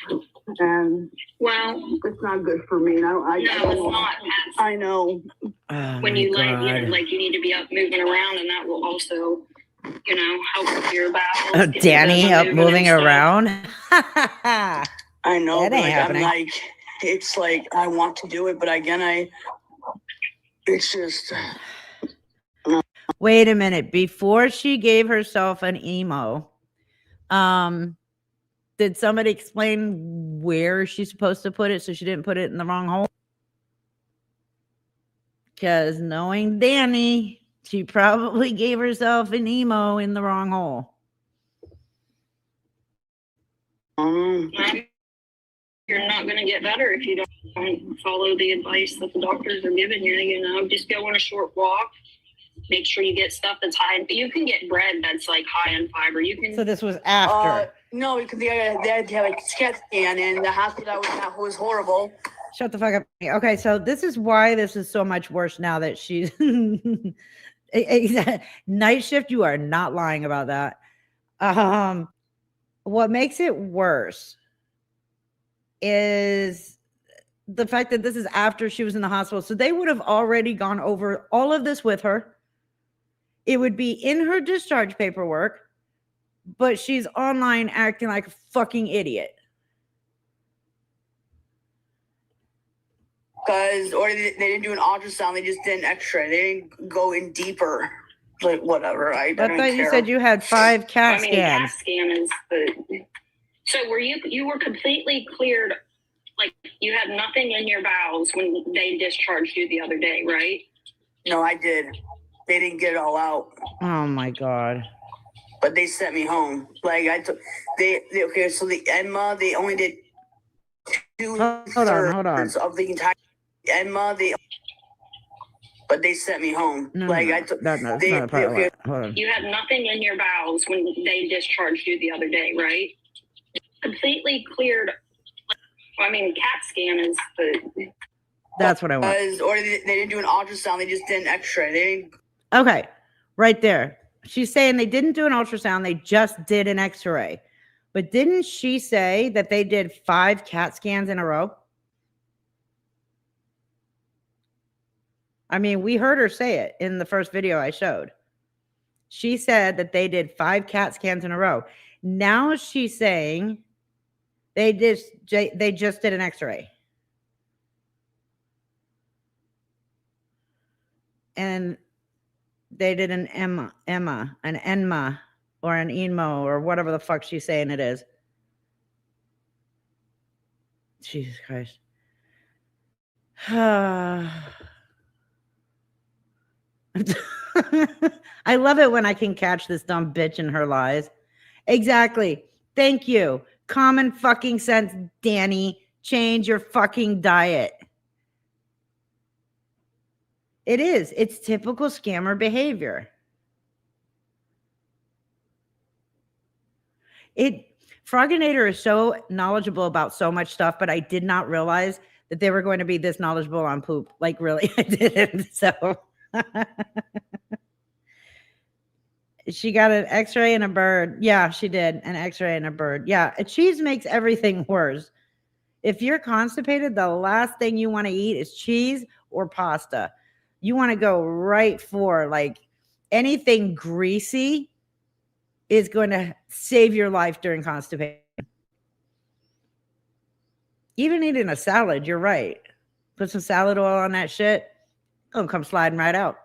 [SPEAKER 6] and
[SPEAKER 7] Well,
[SPEAKER 6] it's not good for me.
[SPEAKER 7] no, it's not.
[SPEAKER 6] I know.
[SPEAKER 2] Oh
[SPEAKER 7] When
[SPEAKER 2] my
[SPEAKER 7] you lay,
[SPEAKER 2] God.
[SPEAKER 7] like you need to be up moving around, and that will also, help with your bowels.
[SPEAKER 2] Oh,
[SPEAKER 7] get
[SPEAKER 2] Danny
[SPEAKER 7] them
[SPEAKER 2] up moving
[SPEAKER 7] and stuff.
[SPEAKER 2] around.
[SPEAKER 6] I know.
[SPEAKER 2] That
[SPEAKER 6] But
[SPEAKER 2] ain't
[SPEAKER 6] like,
[SPEAKER 2] happening.
[SPEAKER 6] I'm like, it's like I want to do it, but again, it's just.
[SPEAKER 2] Wait a minute. Before she gave herself an emo, did somebody explain where she's supposed to put it so she didn't put it in the wrong hole? Because knowing Danny, she probably gave herself an emo in the wrong hole.
[SPEAKER 7] You're not going to get better if you don't follow the advice that the doctors are giving you. Just go on a short walk. Make sure you get stuff that's high. You can get bread that's like high in fiber. You can.
[SPEAKER 2] So this was after.
[SPEAKER 6] No, because they had to have a CAT scan, and the hospital I was at was horrible.
[SPEAKER 2] Shut the fuck up. Okay, so this is why this is so much worse now that she's night shift. You are not lying about that. What makes it worse is the fact that this is after she was in the hospital. So they would have already gone over all of this with her. It would be in her discharge paperwork, but she's online acting like a fucking idiot.
[SPEAKER 6] Or they didn't do an ultrasound, they just did an x-ray. They didn't go in deeper. Like, whatever. I don't
[SPEAKER 2] thought you
[SPEAKER 6] care.
[SPEAKER 2] said you had 5 CAT scans.
[SPEAKER 7] CAT scan is the. So you were completely cleared, like you had nothing in your bowels when they discharged you the other day, right?
[SPEAKER 6] No, I did. They didn't get it all out.
[SPEAKER 2] Oh my God.
[SPEAKER 6] But they sent me home. Like, okay, so the enema, they only did 2/3
[SPEAKER 2] Hold on.
[SPEAKER 6] of the entire enema. but they sent me home.
[SPEAKER 2] No,
[SPEAKER 6] Like
[SPEAKER 2] no,
[SPEAKER 6] I took.
[SPEAKER 2] that's not
[SPEAKER 6] they-
[SPEAKER 2] a part of
[SPEAKER 6] okay.
[SPEAKER 2] it. Hold on.
[SPEAKER 7] You had nothing in your bowels when they discharged you the other day, right? Completely cleared. I mean, CAT scan is the.
[SPEAKER 2] That's what I want.
[SPEAKER 6] Or they didn't do an ultrasound. They just did an X-ray. They didn't.
[SPEAKER 2] Okay, right there. She's saying they didn't do an ultrasound, they just did an X-ray. But didn't she say that they did 5 CAT scans in a row? I mean, we heard her say it in the first video I showed. She said that they did 5 CAT scans in a row. Now she's saying they just did an X-ray. And they did an an ENMA, or an ENMO, or whatever the fuck she's saying it is. Jesus Christ. I love it when I can catch this dumb bitch in her lies. Exactly. Thank you. Common fucking sense, Danny. Change your fucking diet. It is. It's typical scammer behavior. Froginator is so knowledgeable about so much stuff, but I did not realize that they were going to be this knowledgeable on poop. Like, really, I didn't. So she got an X-ray and a bird. Yeah, she did. An X-ray and a bird. Yeah, a cheese makes everything worse. If you're constipated, the last thing you want to eat is cheese or pasta. You want to go right for like anything greasy is going to save your life during constipation. Even eating a salad, you're right. Put some salad oil on that shit, it'll come sliding right out.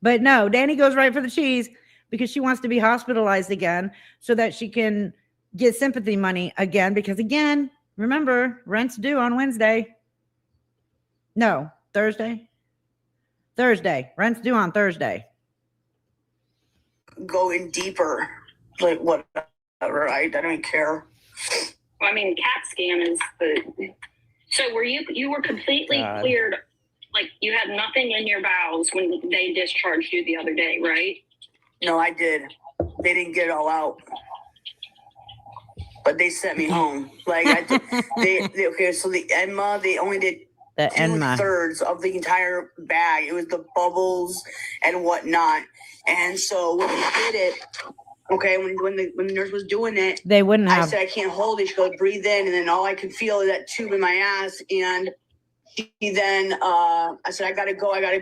[SPEAKER 2] But no, Danny goes right for the cheese because she wants to be hospitalized again so that she can get sympathy money again. Because again, remember, rent's due on Wednesday. No, Thursday. Rent's due on Thursday.
[SPEAKER 6] Going deeper, like whatever. I don't care.
[SPEAKER 7] Well, I mean, CAT scan is the. So were you were completely
[SPEAKER 2] God.
[SPEAKER 7] cleared, like you had nothing in your bowels when they discharged you the other day, right?
[SPEAKER 6] No, I did. They didn't get it all out, but they sent me home. Like I took, they okay. So the ENMA, they only did
[SPEAKER 2] The ENMA.
[SPEAKER 6] 2/3 of the entire bag. It was the bubbles and whatnot. And so when we did it, okay, when the nurse was doing it,
[SPEAKER 2] They wouldn't
[SPEAKER 6] I
[SPEAKER 2] have.
[SPEAKER 6] said I can't hold it. She goes, breathe in, and then all I could feel is that tube in my ass. And she then I said, I gotta go. I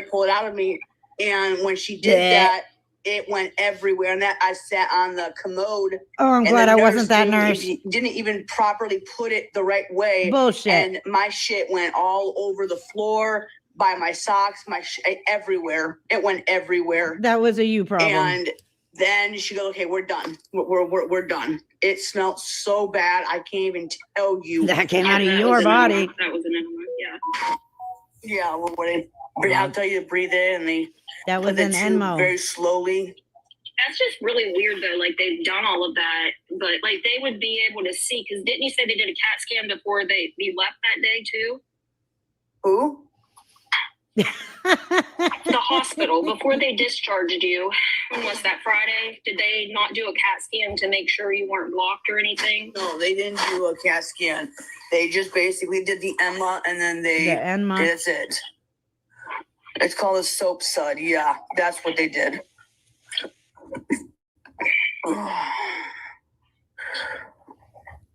[SPEAKER 6] pull it out of me. And when she did
[SPEAKER 2] Yeah.
[SPEAKER 6] that, it went everywhere. And that I sat on the commode.
[SPEAKER 2] Oh, I'm
[SPEAKER 6] and
[SPEAKER 2] glad
[SPEAKER 6] the
[SPEAKER 2] I wasn't that
[SPEAKER 6] didn't
[SPEAKER 2] nurse.
[SPEAKER 6] Didn't even properly put it the right way.
[SPEAKER 2] Bullshit.
[SPEAKER 6] And my shit went all over the floor, by my socks, everywhere. It went everywhere.
[SPEAKER 2] That was a you problem.
[SPEAKER 6] And then she goes, okay, we're done. We're done. It smelled so bad. I can't even tell you.
[SPEAKER 2] That came out of
[SPEAKER 7] That
[SPEAKER 2] your
[SPEAKER 7] was an
[SPEAKER 2] body.
[SPEAKER 7] enema. That was an enema, yeah.
[SPEAKER 6] Yeah, I'll tell you to breathe in, and they
[SPEAKER 2] That
[SPEAKER 6] put
[SPEAKER 2] was
[SPEAKER 6] the
[SPEAKER 2] an
[SPEAKER 6] tube
[SPEAKER 2] Enmo.
[SPEAKER 6] very slowly.
[SPEAKER 7] That's just really weird though. Like they've done all of that, but like they would be able to see. Because didn't you say they did a CAT scan before you left that day too?
[SPEAKER 6] Who?
[SPEAKER 7] The hospital before they discharged you. When was that, Friday? Did they not do a CAT scan to make sure you weren't blocked or anything?
[SPEAKER 6] No, they didn't do a CAT scan. They just basically did the ENMA, and then
[SPEAKER 2] The ENMA.
[SPEAKER 6] that's it. It's called a soap sud. Yeah, that's what they did.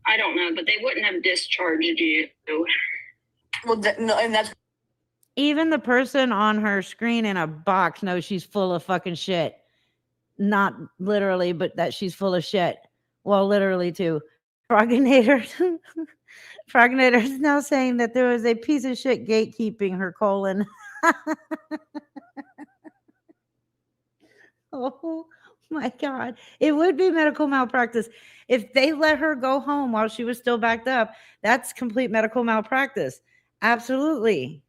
[SPEAKER 7] I don't know, but they wouldn't have discharged you.
[SPEAKER 6] Well, no, and that's
[SPEAKER 2] Even the person on her screen in a box knows she's full of fucking shit. Not literally, but that she's full of shit. Well, literally too. Froginator is now saying that there was a piece of shit gatekeeping her colon. Oh my God. It would be medical malpractice. If they let her go home while she was still backed up, that's complete medical malpractice. Absolutely.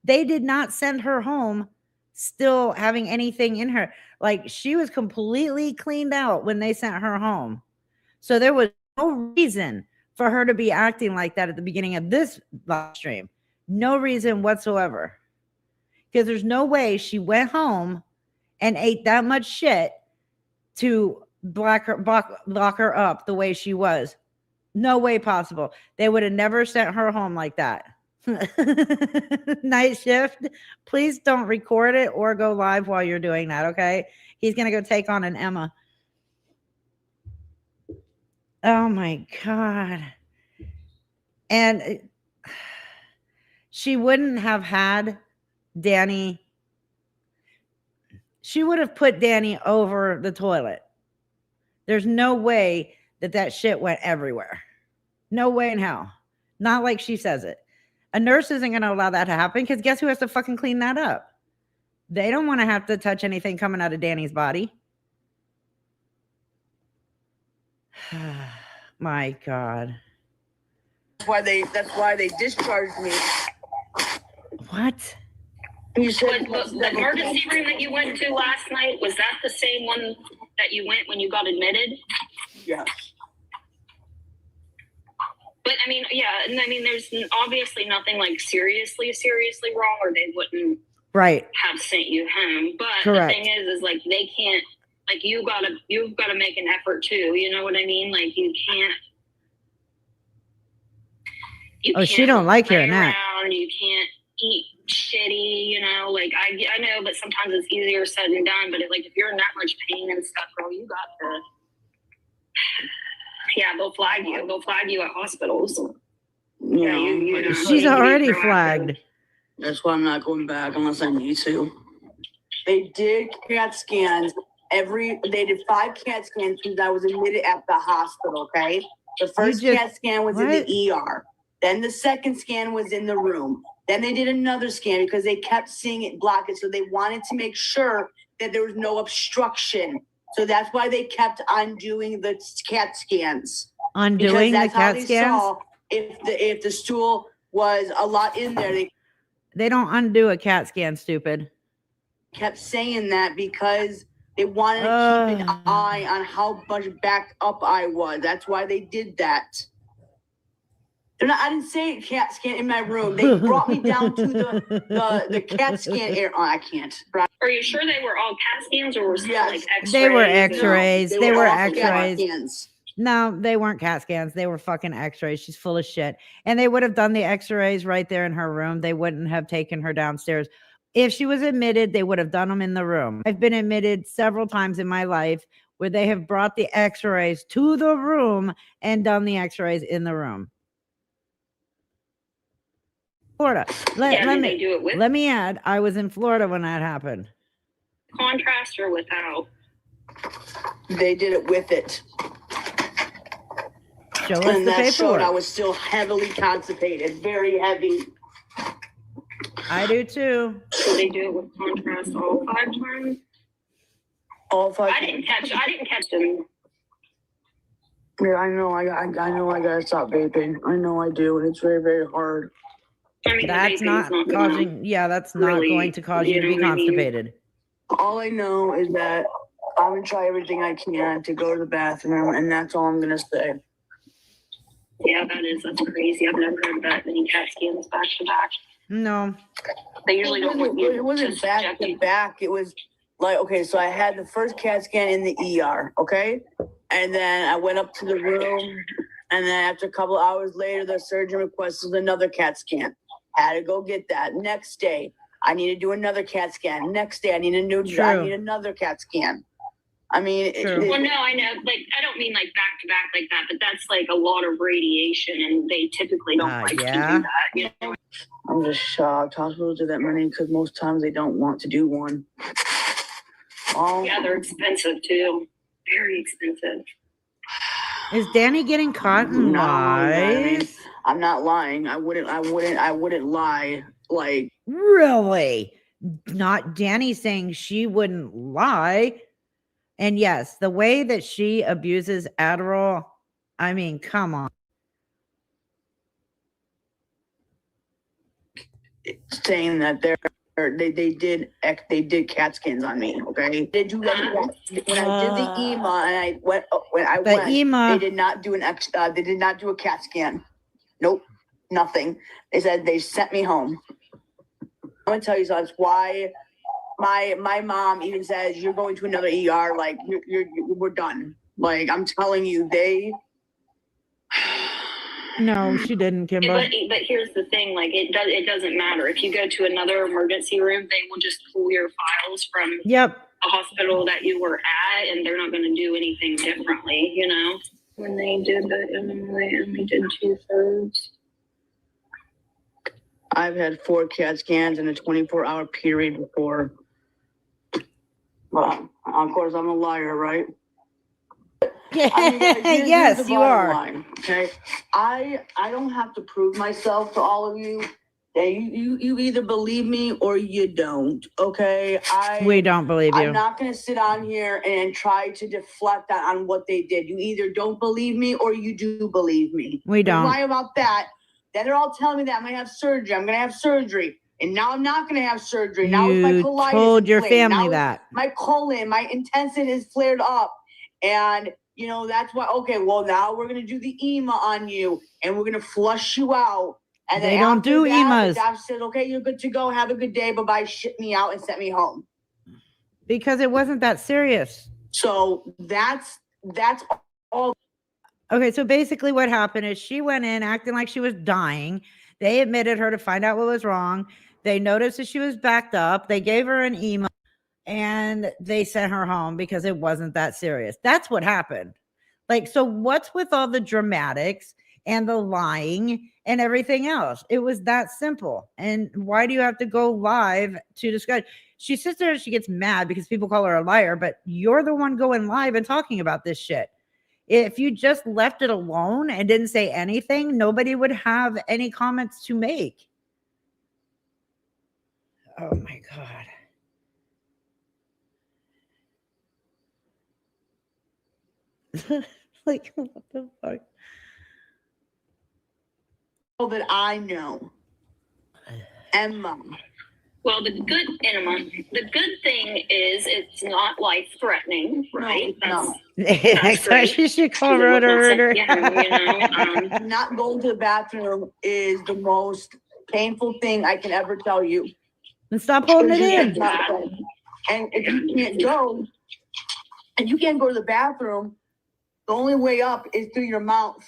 [SPEAKER 2] They did not send her home still having anything in her. Like she was completely cleaned out when they sent her home. So there was no reason for her to be acting like that at the beginning of this live stream. No reason whatsoever. because there's no way she went home and ate that much shit to lock her up the way she was. No way possible. They would have never sent her home like that. Night shift, please don't record it or go live while you're doing that, okay? He's gonna go take on an Emma. Oh my God. And she wouldn't have had Danny. She would have put Danny over the toilet. There's no way that shit went everywhere. No way in hell. Not like she says it. A nurse isn't going to allow that to happen because guess who has to fucking clean that up? They don't want to have to touch anything coming out of Danny's body. My God.
[SPEAKER 6] That's why they discharged me.
[SPEAKER 2] What?
[SPEAKER 6] You said
[SPEAKER 7] The emergency room that you went to last night, was that the same one that you went when you got admitted?
[SPEAKER 6] Yes.
[SPEAKER 7] But I mean, yeah, and I mean, there's obviously nothing like seriously wrong, or they wouldn't have sent you home. But
[SPEAKER 2] Correct.
[SPEAKER 7] The thing is like they can't, like you've got to make an effort too. You know what I mean? Like you can't.
[SPEAKER 2] She don't like hearing that.
[SPEAKER 7] You can't eat shitty, you know. Like I know, but sometimes it's easier said than done. But if you're in that much pain and stuff, girl, you got to. Yeah, they'll flag you. They'll flag you at hospitals. Yeah, you
[SPEAKER 2] she's already flagged.
[SPEAKER 6] That's why I'm not going back unless I need to. They did CAT scans. They did 5 CAT scans since I was admitted at the hospital. Okay, the first CAT scan was in the ER. Then the second scan was in the room. Then they did another scan because they kept seeing it block it. So they wanted to make sure that there was no obstruction. So that's why they kept undoing the CAT scans.
[SPEAKER 2] Undoing the CAT scans?
[SPEAKER 6] If the stool was a lot in there,
[SPEAKER 2] they don't undo a CAT scan, stupid.
[SPEAKER 6] Kept saying that because they wanted to keep an eye on how much backed up I was. That's why they did that. I didn't say CAT scan in my room. They brought me down to the CAT scan area. Oh, I can't.
[SPEAKER 7] Are you sure they were all CAT scans or was
[SPEAKER 6] yes.
[SPEAKER 7] like X-rays?
[SPEAKER 2] They were X-rays.
[SPEAKER 6] No,
[SPEAKER 2] they were
[SPEAKER 6] X-rays.
[SPEAKER 2] No, they weren't CAT scans. They were fucking X-rays. She's full of shit. And they would have done the X-rays right there in her room. They wouldn't have taken her downstairs. If she was admitted, they would have done them in the room. I've been admitted several times in my life where they have brought the X-rays to the room and done the X-rays in the room. Florida. Let me add, I was in Florida when that happened.
[SPEAKER 7] Contrast or without?
[SPEAKER 6] They did it with it.
[SPEAKER 2] Show us
[SPEAKER 6] and
[SPEAKER 2] the
[SPEAKER 6] that
[SPEAKER 2] paperwork.
[SPEAKER 6] showed I was still heavily constipated, very heavy.
[SPEAKER 2] I do too.
[SPEAKER 7] So they do it with contrast all 5 times?
[SPEAKER 6] All 5
[SPEAKER 7] I didn't catch them.
[SPEAKER 6] Yeah, I know I gotta stop vaping. I know I do, and it's very, very hard.
[SPEAKER 7] I mean,
[SPEAKER 2] that's not causing. Yeah, that's not going to cause you to be constipated.
[SPEAKER 6] All I know is that I'm gonna try everything I can to go to the bathroom, and that's all I'm gonna say.
[SPEAKER 7] Yeah, that's crazy. I've never heard that many CAT scans back to back.
[SPEAKER 2] No,
[SPEAKER 7] they usually don't want you.
[SPEAKER 6] It wasn't back to back. It was like, okay, so I had the first CAT scan in the ER, okay, and then I went up to the room, and then after a couple hours later, the surgeon requested another CAT scan. Had to go get that. Next day, I need to do another CAT scan. Next day, I need another CAT scan. I mean,
[SPEAKER 7] well, no, I know. Like, I don't mean like back to back like that, but that's like a lot of radiation, and they typically don't like to do that. You know?
[SPEAKER 6] I'm just shocked. Hospitals do that many because most times they don't want to do one.
[SPEAKER 7] Yeah, they're expensive too. Very expensive.
[SPEAKER 2] Is Danny getting caught in lies?
[SPEAKER 6] I'm not lying. I wouldn't lie. Like,
[SPEAKER 2] really? Not Danny saying she wouldn't lie. And yes, the way that she abuses Adderall, I mean, come on.
[SPEAKER 6] Saying that they did CAT scans on me. Okay, they do that when I did the EMA and I went
[SPEAKER 2] EMA,
[SPEAKER 6] they did not do they did not do a CAT scan. Nope, nothing. They said they sent me home. I'm gonna tell you something. That's why my mom even says you're going to another ER. Like we're done. Like I'm telling you, they.
[SPEAKER 2] No, she didn't, Kimber.
[SPEAKER 7] But here's the thing, like it doesn't matter. If you go to another emergency room, they will just pull your files from
[SPEAKER 2] Yep.
[SPEAKER 7] a hospital that you were at, and they're not going to do anything differently, you know? When they did the MRI, and we did 2/3.
[SPEAKER 6] I've had 4 CAT scans in a 24-hour period before. Well, of course, I'm a liar, right? I mean, guys, here's
[SPEAKER 2] Yes,
[SPEAKER 6] the
[SPEAKER 2] you
[SPEAKER 6] bottom
[SPEAKER 2] are.
[SPEAKER 6] line, okay, I don't have to prove myself to all of you. You either believe me or you don't. Okay,
[SPEAKER 2] We don't believe you.
[SPEAKER 6] I'm not gonna sit on here and try to deflect that on what they did. You either don't believe me or you do believe me.
[SPEAKER 2] We don't.
[SPEAKER 6] Why about that? Then they're all telling me that I'm gonna have surgery. I'm gonna have surgery, and now I'm not gonna have surgery. Now it's my
[SPEAKER 2] You
[SPEAKER 6] colitis
[SPEAKER 2] told your
[SPEAKER 6] inflamed.
[SPEAKER 2] family
[SPEAKER 6] Now
[SPEAKER 2] that.
[SPEAKER 6] my colon, my intestine is flared up, and you know that's why. Okay, well now we're gonna do the EMA on you, and we're gonna flush you out. And
[SPEAKER 2] They
[SPEAKER 6] then
[SPEAKER 2] don't
[SPEAKER 6] after
[SPEAKER 2] do
[SPEAKER 6] that,
[SPEAKER 2] EMAs.
[SPEAKER 6] the doctor says, "Okay, you're good to go. Have a good day. Bye bye." Ship me out and sent me home.
[SPEAKER 2] Because it wasn't that serious.
[SPEAKER 6] So that's all.
[SPEAKER 2] Okay, so basically what happened is she went in acting like she was dying. They admitted her to find out what was wrong. They noticed that she was backed up. They gave her an email and they sent her home because it wasn't that serious. That's what happened. Like, so what's with all the dramatics and the lying and everything else? It was that simple. And why do you have to go live to discuss? She sits there and she gets mad because people call her a liar, but you're the one going live and talking about this shit. If you just left it alone and didn't say anything, nobody would have any comments to make. Oh my God. Like, what the fuck?
[SPEAKER 6] That I know. Emma.
[SPEAKER 7] Well, the good thing is it's not life threatening, right?
[SPEAKER 6] No.
[SPEAKER 7] That's
[SPEAKER 2] So
[SPEAKER 7] great.
[SPEAKER 2] she should call
[SPEAKER 7] Because it
[SPEAKER 2] her.
[SPEAKER 7] wasn't sent him, you know.
[SPEAKER 6] Not going to the bathroom is the most painful thing I can ever tell you.
[SPEAKER 2] And stop holding it
[SPEAKER 6] It's
[SPEAKER 2] in.
[SPEAKER 6] not fun. And if you can't go, and you can't go to the bathroom, the only way up is through your mouth.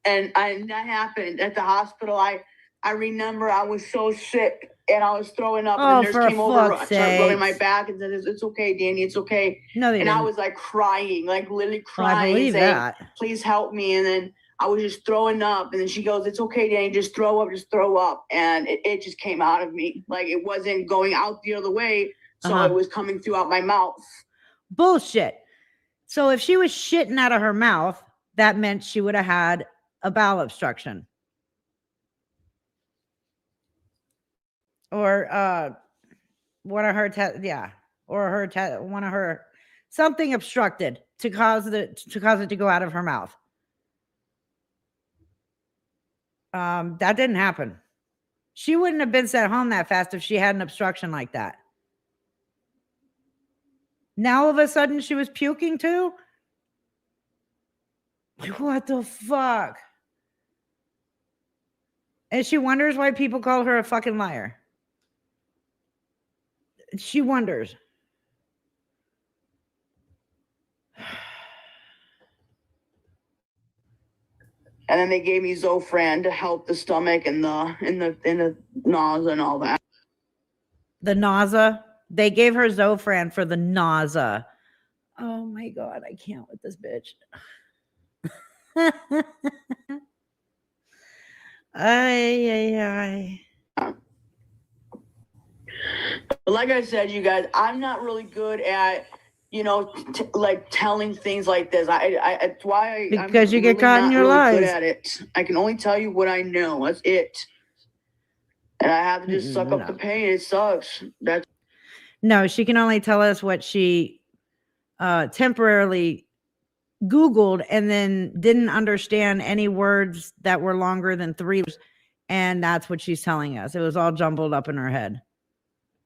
[SPEAKER 6] And that happened at the hospital. I remember I was so sick and I was throwing up.
[SPEAKER 2] Oh,
[SPEAKER 6] and the
[SPEAKER 2] for
[SPEAKER 6] nurse came over,
[SPEAKER 2] fuck's
[SPEAKER 6] started rubbing my
[SPEAKER 2] sakes.
[SPEAKER 6] back, and said, "It's okay, Danny. It's okay."
[SPEAKER 2] No, they
[SPEAKER 6] And I
[SPEAKER 2] didn't.
[SPEAKER 6] was like crying, like literally
[SPEAKER 2] Oh, I
[SPEAKER 6] crying,
[SPEAKER 2] believe
[SPEAKER 6] saying,
[SPEAKER 2] that.
[SPEAKER 6] "Please help me." And then I was just throwing up. And then she goes, "It's okay, Danny. Just throw up. Just throw up." And it just came out of me. Like it wasn't going out the other way. So
[SPEAKER 2] Uh-huh.
[SPEAKER 6] it was coming throughout my mouth.
[SPEAKER 2] Bullshit. So if she was shitting out of her mouth, that meant she would have had a bowel obstruction. Or one of her one of her something obstructed to cause it to go out of her mouth. That didn't happen. She wouldn't have been sent home that fast if she had an obstruction like that. Now all of a sudden she was puking too? Like, what the fuck? And she wonders why people call her a fucking liar. She wonders.
[SPEAKER 6] And then they gave me Zofran to help the stomach and the nausea and all that.
[SPEAKER 2] The nausea. They gave her Zofran for the nausea. Oh my God, I can't with this bitch. Ay.
[SPEAKER 6] But like I said, you guys, I'm not really good at, like telling things like this. It's why
[SPEAKER 2] Because you get caught in your
[SPEAKER 6] good
[SPEAKER 2] lies.
[SPEAKER 6] at it. I can only tell you what I know. That's it. And I have to just suck up the pain. It sucks.
[SPEAKER 2] No, she can only tell us what she temporarily Googled and then didn't understand any words that were longer than 3 letters. And that's what she's telling us. It was all jumbled up in her head.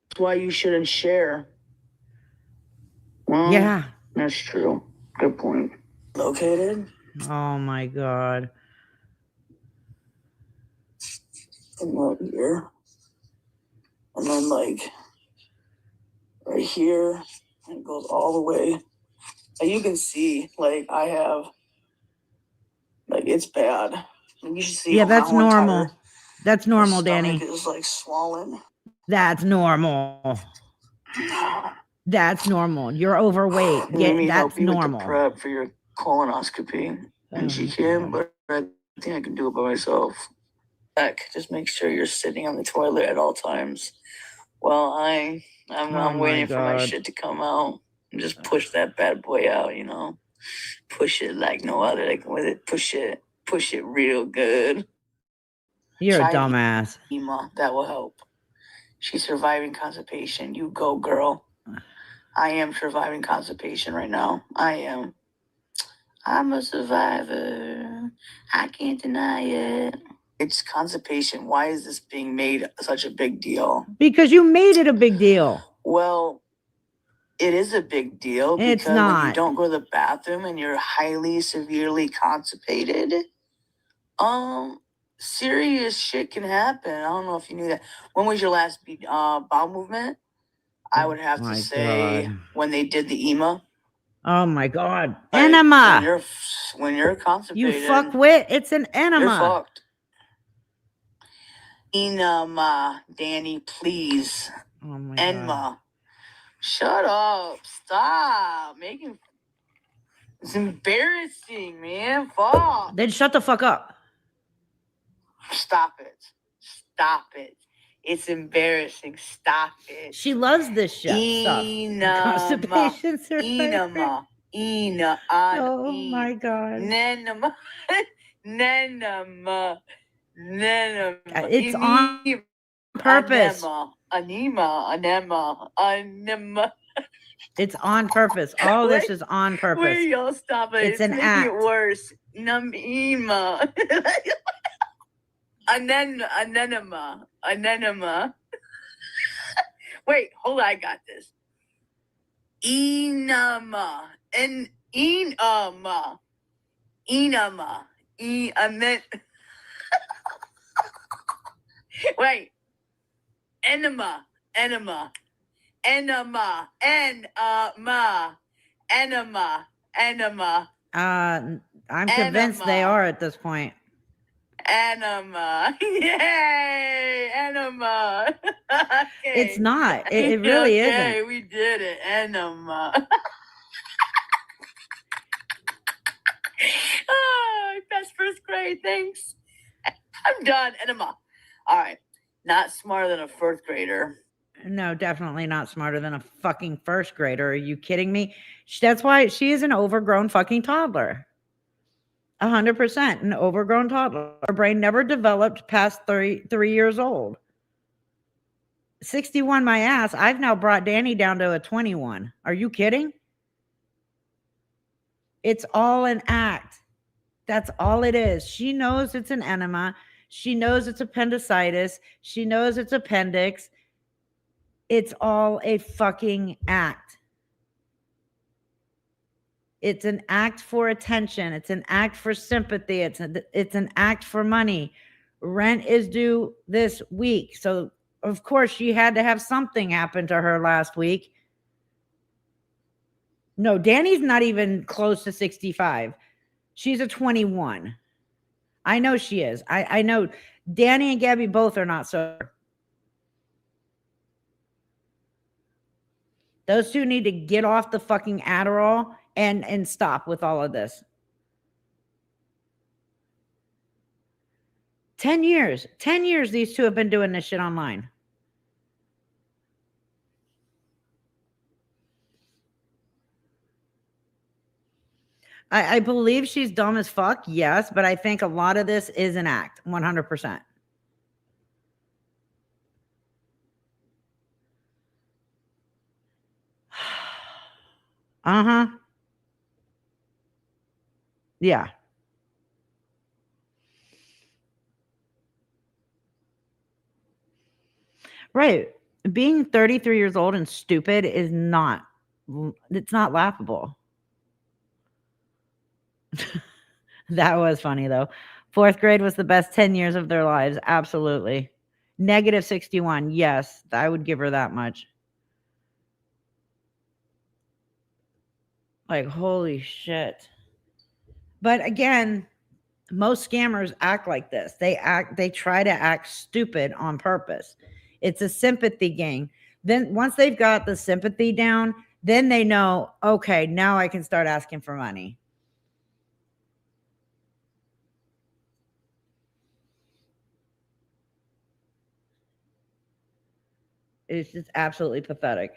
[SPEAKER 6] That's why you shouldn't share. Well,
[SPEAKER 2] Yeah.
[SPEAKER 6] That's true. Good point. Located?
[SPEAKER 2] Oh my God.
[SPEAKER 6] Right here. and then like right here, and it goes all the way. And you can see, like I have, like it's bad. And you should see
[SPEAKER 2] Yeah,
[SPEAKER 6] how
[SPEAKER 2] that's
[SPEAKER 6] my entire
[SPEAKER 2] normal. That's normal,
[SPEAKER 6] stomach
[SPEAKER 2] Danny.
[SPEAKER 6] is like swollen.
[SPEAKER 2] That's normal. That's normal. You're overweight.
[SPEAKER 6] Let me
[SPEAKER 2] That's
[SPEAKER 6] help you with the
[SPEAKER 2] normal.
[SPEAKER 6] prep for your colonoscopy. And she
[SPEAKER 2] Oh,
[SPEAKER 6] can,
[SPEAKER 2] God.
[SPEAKER 6] but I think I can do it by myself. Heck, just make sure you're sitting on the toilet at all times. Well, I'm
[SPEAKER 2] Oh my
[SPEAKER 6] waiting for my
[SPEAKER 2] God.
[SPEAKER 6] shit to come out. And just push that bad boy out, you know. Push it like no other. Like with it, push it real good.
[SPEAKER 2] You're a
[SPEAKER 6] Try
[SPEAKER 2] dumbass.
[SPEAKER 6] Ema, that will help. She's surviving constipation. You go, girl. I am surviving constipation right now. I am. I'm a survivor. I can't deny it. It's constipation. Why is this being made such a big deal?
[SPEAKER 2] Because you made it a big deal.
[SPEAKER 6] Well, it is a big deal
[SPEAKER 2] It's
[SPEAKER 6] because when you
[SPEAKER 2] not.
[SPEAKER 6] don't go to the bathroom and you're highly severely constipated, serious shit can happen. I don't know if you knew that. When was your last bowel movement? I would have
[SPEAKER 2] My
[SPEAKER 6] to say
[SPEAKER 2] God.
[SPEAKER 6] when they did the EMA.
[SPEAKER 2] Oh my God.
[SPEAKER 6] Like,
[SPEAKER 2] Enema.
[SPEAKER 6] when you're constipated,
[SPEAKER 2] You fuckwit. It's an
[SPEAKER 6] you're
[SPEAKER 2] enema.
[SPEAKER 6] fucked. Enema, Danny, please.
[SPEAKER 2] Oh my God.
[SPEAKER 6] Enema. Shut up. Stop making. It's embarrassing, man. Fuck.
[SPEAKER 2] Then shut the fuck up.
[SPEAKER 6] Stop it. Stop it. It's embarrassing. Stop it.
[SPEAKER 2] She loves this shit stuff. Constipation survivor. Oh my God.
[SPEAKER 6] Nenema.
[SPEAKER 2] It's on purpose.
[SPEAKER 6] Anema.
[SPEAKER 2] It's on purpose. All this is on
[SPEAKER 6] Wait,
[SPEAKER 2] purpose.
[SPEAKER 6] y'all stop it.
[SPEAKER 2] It's an
[SPEAKER 6] making
[SPEAKER 2] act.
[SPEAKER 6] it worse. Namima. Anenema. Wait, hold on, I got this. Enema. Enema. Wait. Enema.
[SPEAKER 2] I'm convinced they
[SPEAKER 6] Enema.
[SPEAKER 2] are at this point.
[SPEAKER 6] Enema. Yay! Enema. Okay.
[SPEAKER 2] It's not. It really
[SPEAKER 6] Okay,
[SPEAKER 2] isn't.
[SPEAKER 6] we did it. Enema. Oh, I passed first grade. Thanks. I'm done. Enema. All right. Not smarter than a fourth grader.
[SPEAKER 2] No, definitely not smarter than a fucking first grader. Are you kidding me? That's why she is an overgrown fucking toddler. 100% an overgrown toddler. Her brain never developed past 3 years old. 61 my ass. I've now brought Danny down to a 21. Are you kidding? It's all an act. That's all it is. She knows it's an enema. She knows it's appendicitis. She knows it's appendix. It's all a fucking act. It's an act for attention. It's an act for sympathy. It's an act for money. Rent is due this week. So, of course, she had to have something happen to her last week. No, Danny's not even close to 65. She's a 21. I know she is. I know Danny and Gabby both are not sober. Those two need to get off the fucking Adderall and stop with all of this. 10 years. 10 years these two have been doing this shit online. I believe she's dumb as fuck, yes, but I think a lot of this is an act, 100%. Uh-huh. Yeah. Right. Being 33 years old and stupid is not, it's not laughable. That was funny though. 4th grade was the best 10 years of their lives. Absolutely. Negative 61. Yes, I would give her that much. Like, holy shit. But again, most scammers act like this. They try to act stupid on purpose. It's a sympathy game. Then once they've got the sympathy down, then they know, okay, now I can start asking for money. It's just absolutely pathetic.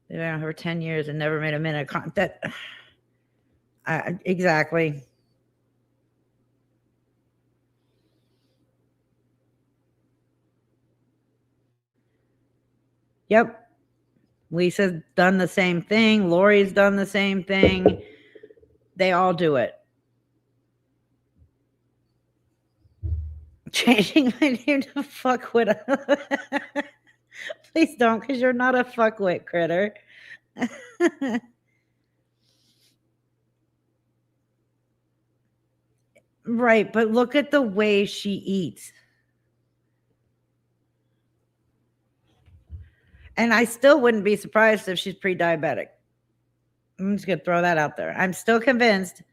[SPEAKER 2] They've been on her 10 years and never made a minute of that. Exactly. Yep. Lisa's done the same thing. Lori's done the same thing. They all do it. Changing my name to fuckwit. Please don't, because you're not a fuckwit, critter. Right, but look at the way she eats. And I still wouldn't be surprised if she's pre-diabetic. I'm just going to throw that out there. I'm still convinced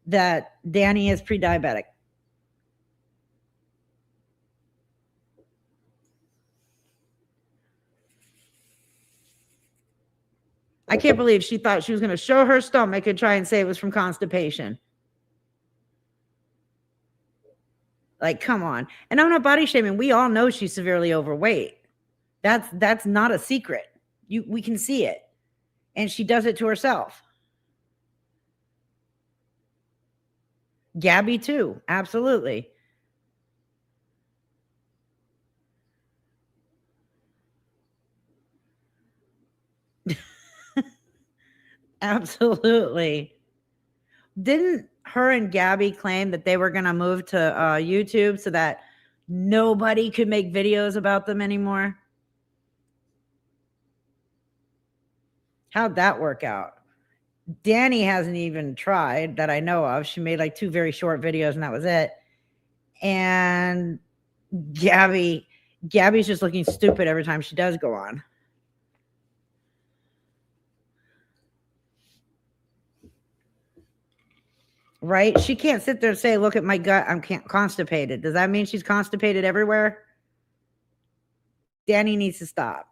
[SPEAKER 2] that Danny is pre-diabetic. I can't believe she thought she was going to show her stomach and try and say it was from constipation. Like, come on. And I'm not body shaming. We all know she's severely overweight. That's not a secret. We can see it. And she does it to herself. Gabby too. Absolutely. Absolutely. Didn't her and Gabby claim that they were going to move to YouTube so that nobody could make videos about them anymore? How'd that work out? Danny hasn't even tried that I know of. She made like 2 very short videos and that was it. And Gabby's just looking stupid every time she does go on. Right? She can't sit there and say, look at my gut, I'm constipated. Does that mean she's constipated everywhere? Danny needs to stop.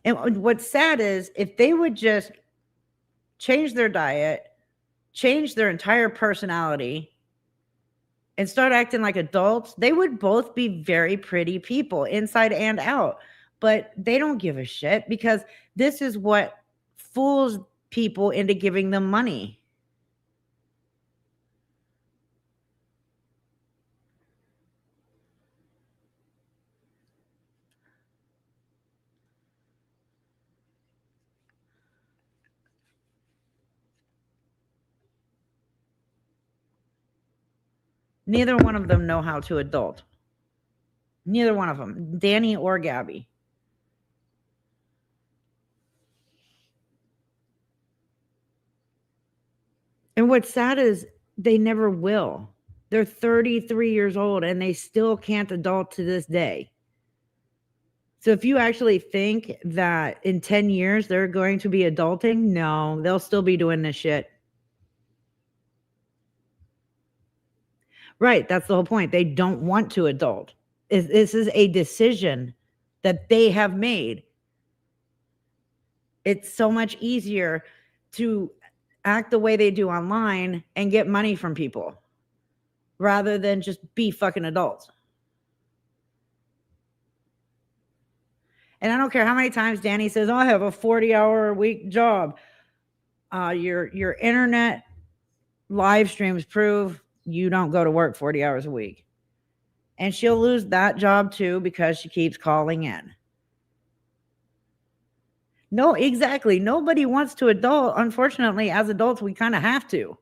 [SPEAKER 2] And what's sad is if they would just change their diet, change their entire personality, and start acting like adults, they would both be very pretty people inside and out. But they don't give a shit because this is what fools people into giving them money. Neither one of them know how to adult. Neither one of them, Danny or Gabby. And what's sad is they never will. They're 33 years old and they still can't adult to this day. So if you actually think that in 10 years they're going to be adulting, no, they'll still be doing this shit. Right, that's the whole point. They don't want to adult. This is a decision that they have made. It's so much easier to act the way they do online and get money from people rather than just be fucking adults. And I don't care how many times Danny says, oh, I have a 40-hour-a-week job. Your internet live streams prove you don't go to work 40 hours a week. And she'll lose that job too because she keeps calling in. No, exactly. Nobody wants to adult. Unfortunately, as adults, we kind of have to.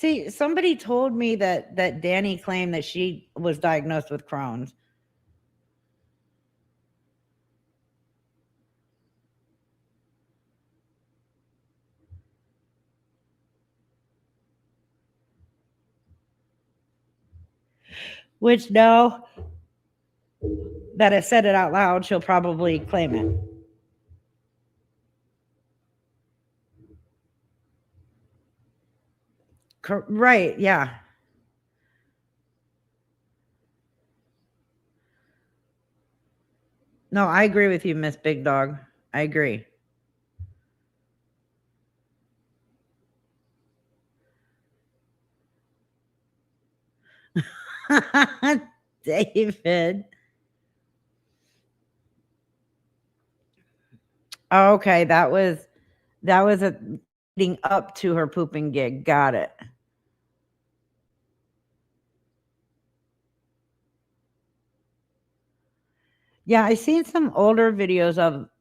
[SPEAKER 2] See, somebody told me that Danny claimed that she was diagnosed with Crohn's. Which now that I said it out loud, she'll probably claim it. Right, yeah. No, I agree with you, Miss Big Dog. I agree. David. Okay, that was a leading up to her pooping gig. Got it. Yeah, I seen some older videos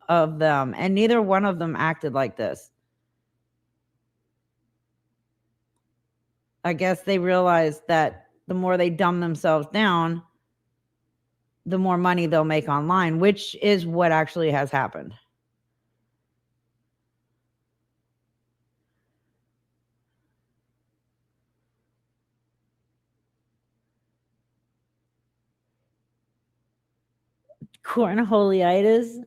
[SPEAKER 2] of them, and neither one of them acted like this. I guess they realized that the more they dumb themselves down, the more money they'll make online, which is what actually has happened. Cornholiitis.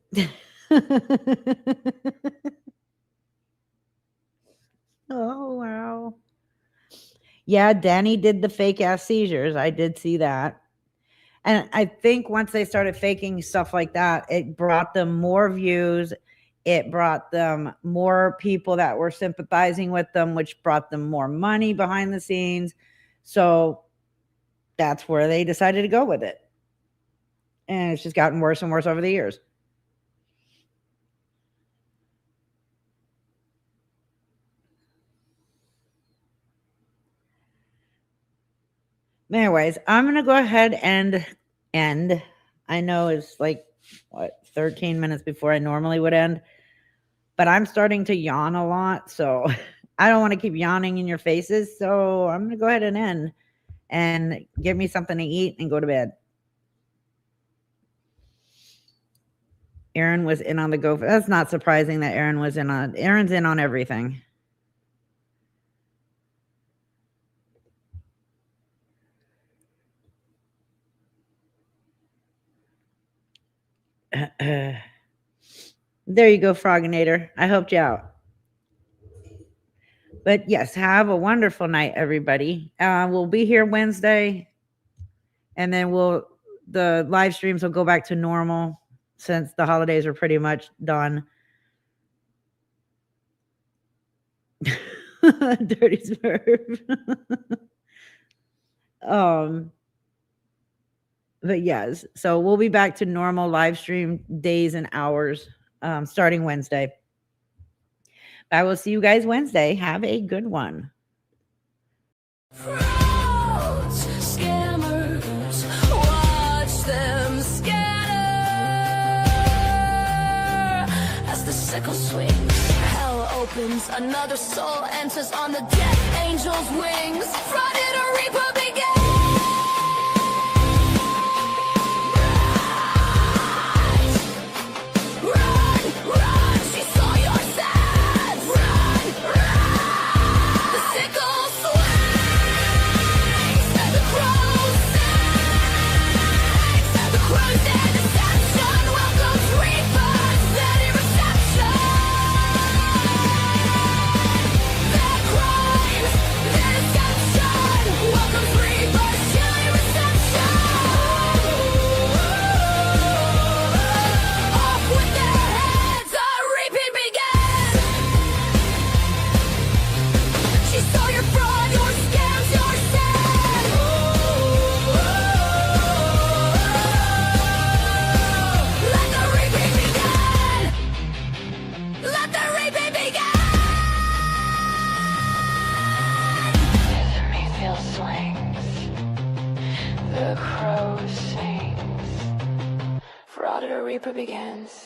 [SPEAKER 2] Oh, wow. Yeah, Danny did the fake ass seizures. I did see that. And I think once they started faking stuff like that, it brought them more views. It brought them more people that were sympathizing with them, which brought them more money behind the scenes. So that's where they decided to go with it. And it's just gotten worse and worse over the years. Anyways, I'm going to go ahead and end. I know it's like, 13 minutes before I normally would end. But I'm starting to yawn a lot. So I don't want to keep yawning in your faces. So I'm going to go ahead and end and give me something to eat and go to bed. Aaron was in on the go. That's not surprising that Aaron was in on. Aaron's in on everything. There you go, Froginator. I helped you out. But yes, have a wonderful night, everybody. We'll be here Wednesday, and then the live streams will go back to normal since the holidays are pretty much done. Dirty Smurf. But yes, so we'll be back to normal live stream days and hours starting Wednesday. I will see you guys Wednesday. Have a good one.
[SPEAKER 1] Frauds, scammers, watch them scatter. As the sickle swings, hell opens, another soul enters on the death angel's wings. Friday the Reaper begins. The crow sings. Fraud or Reaper begins.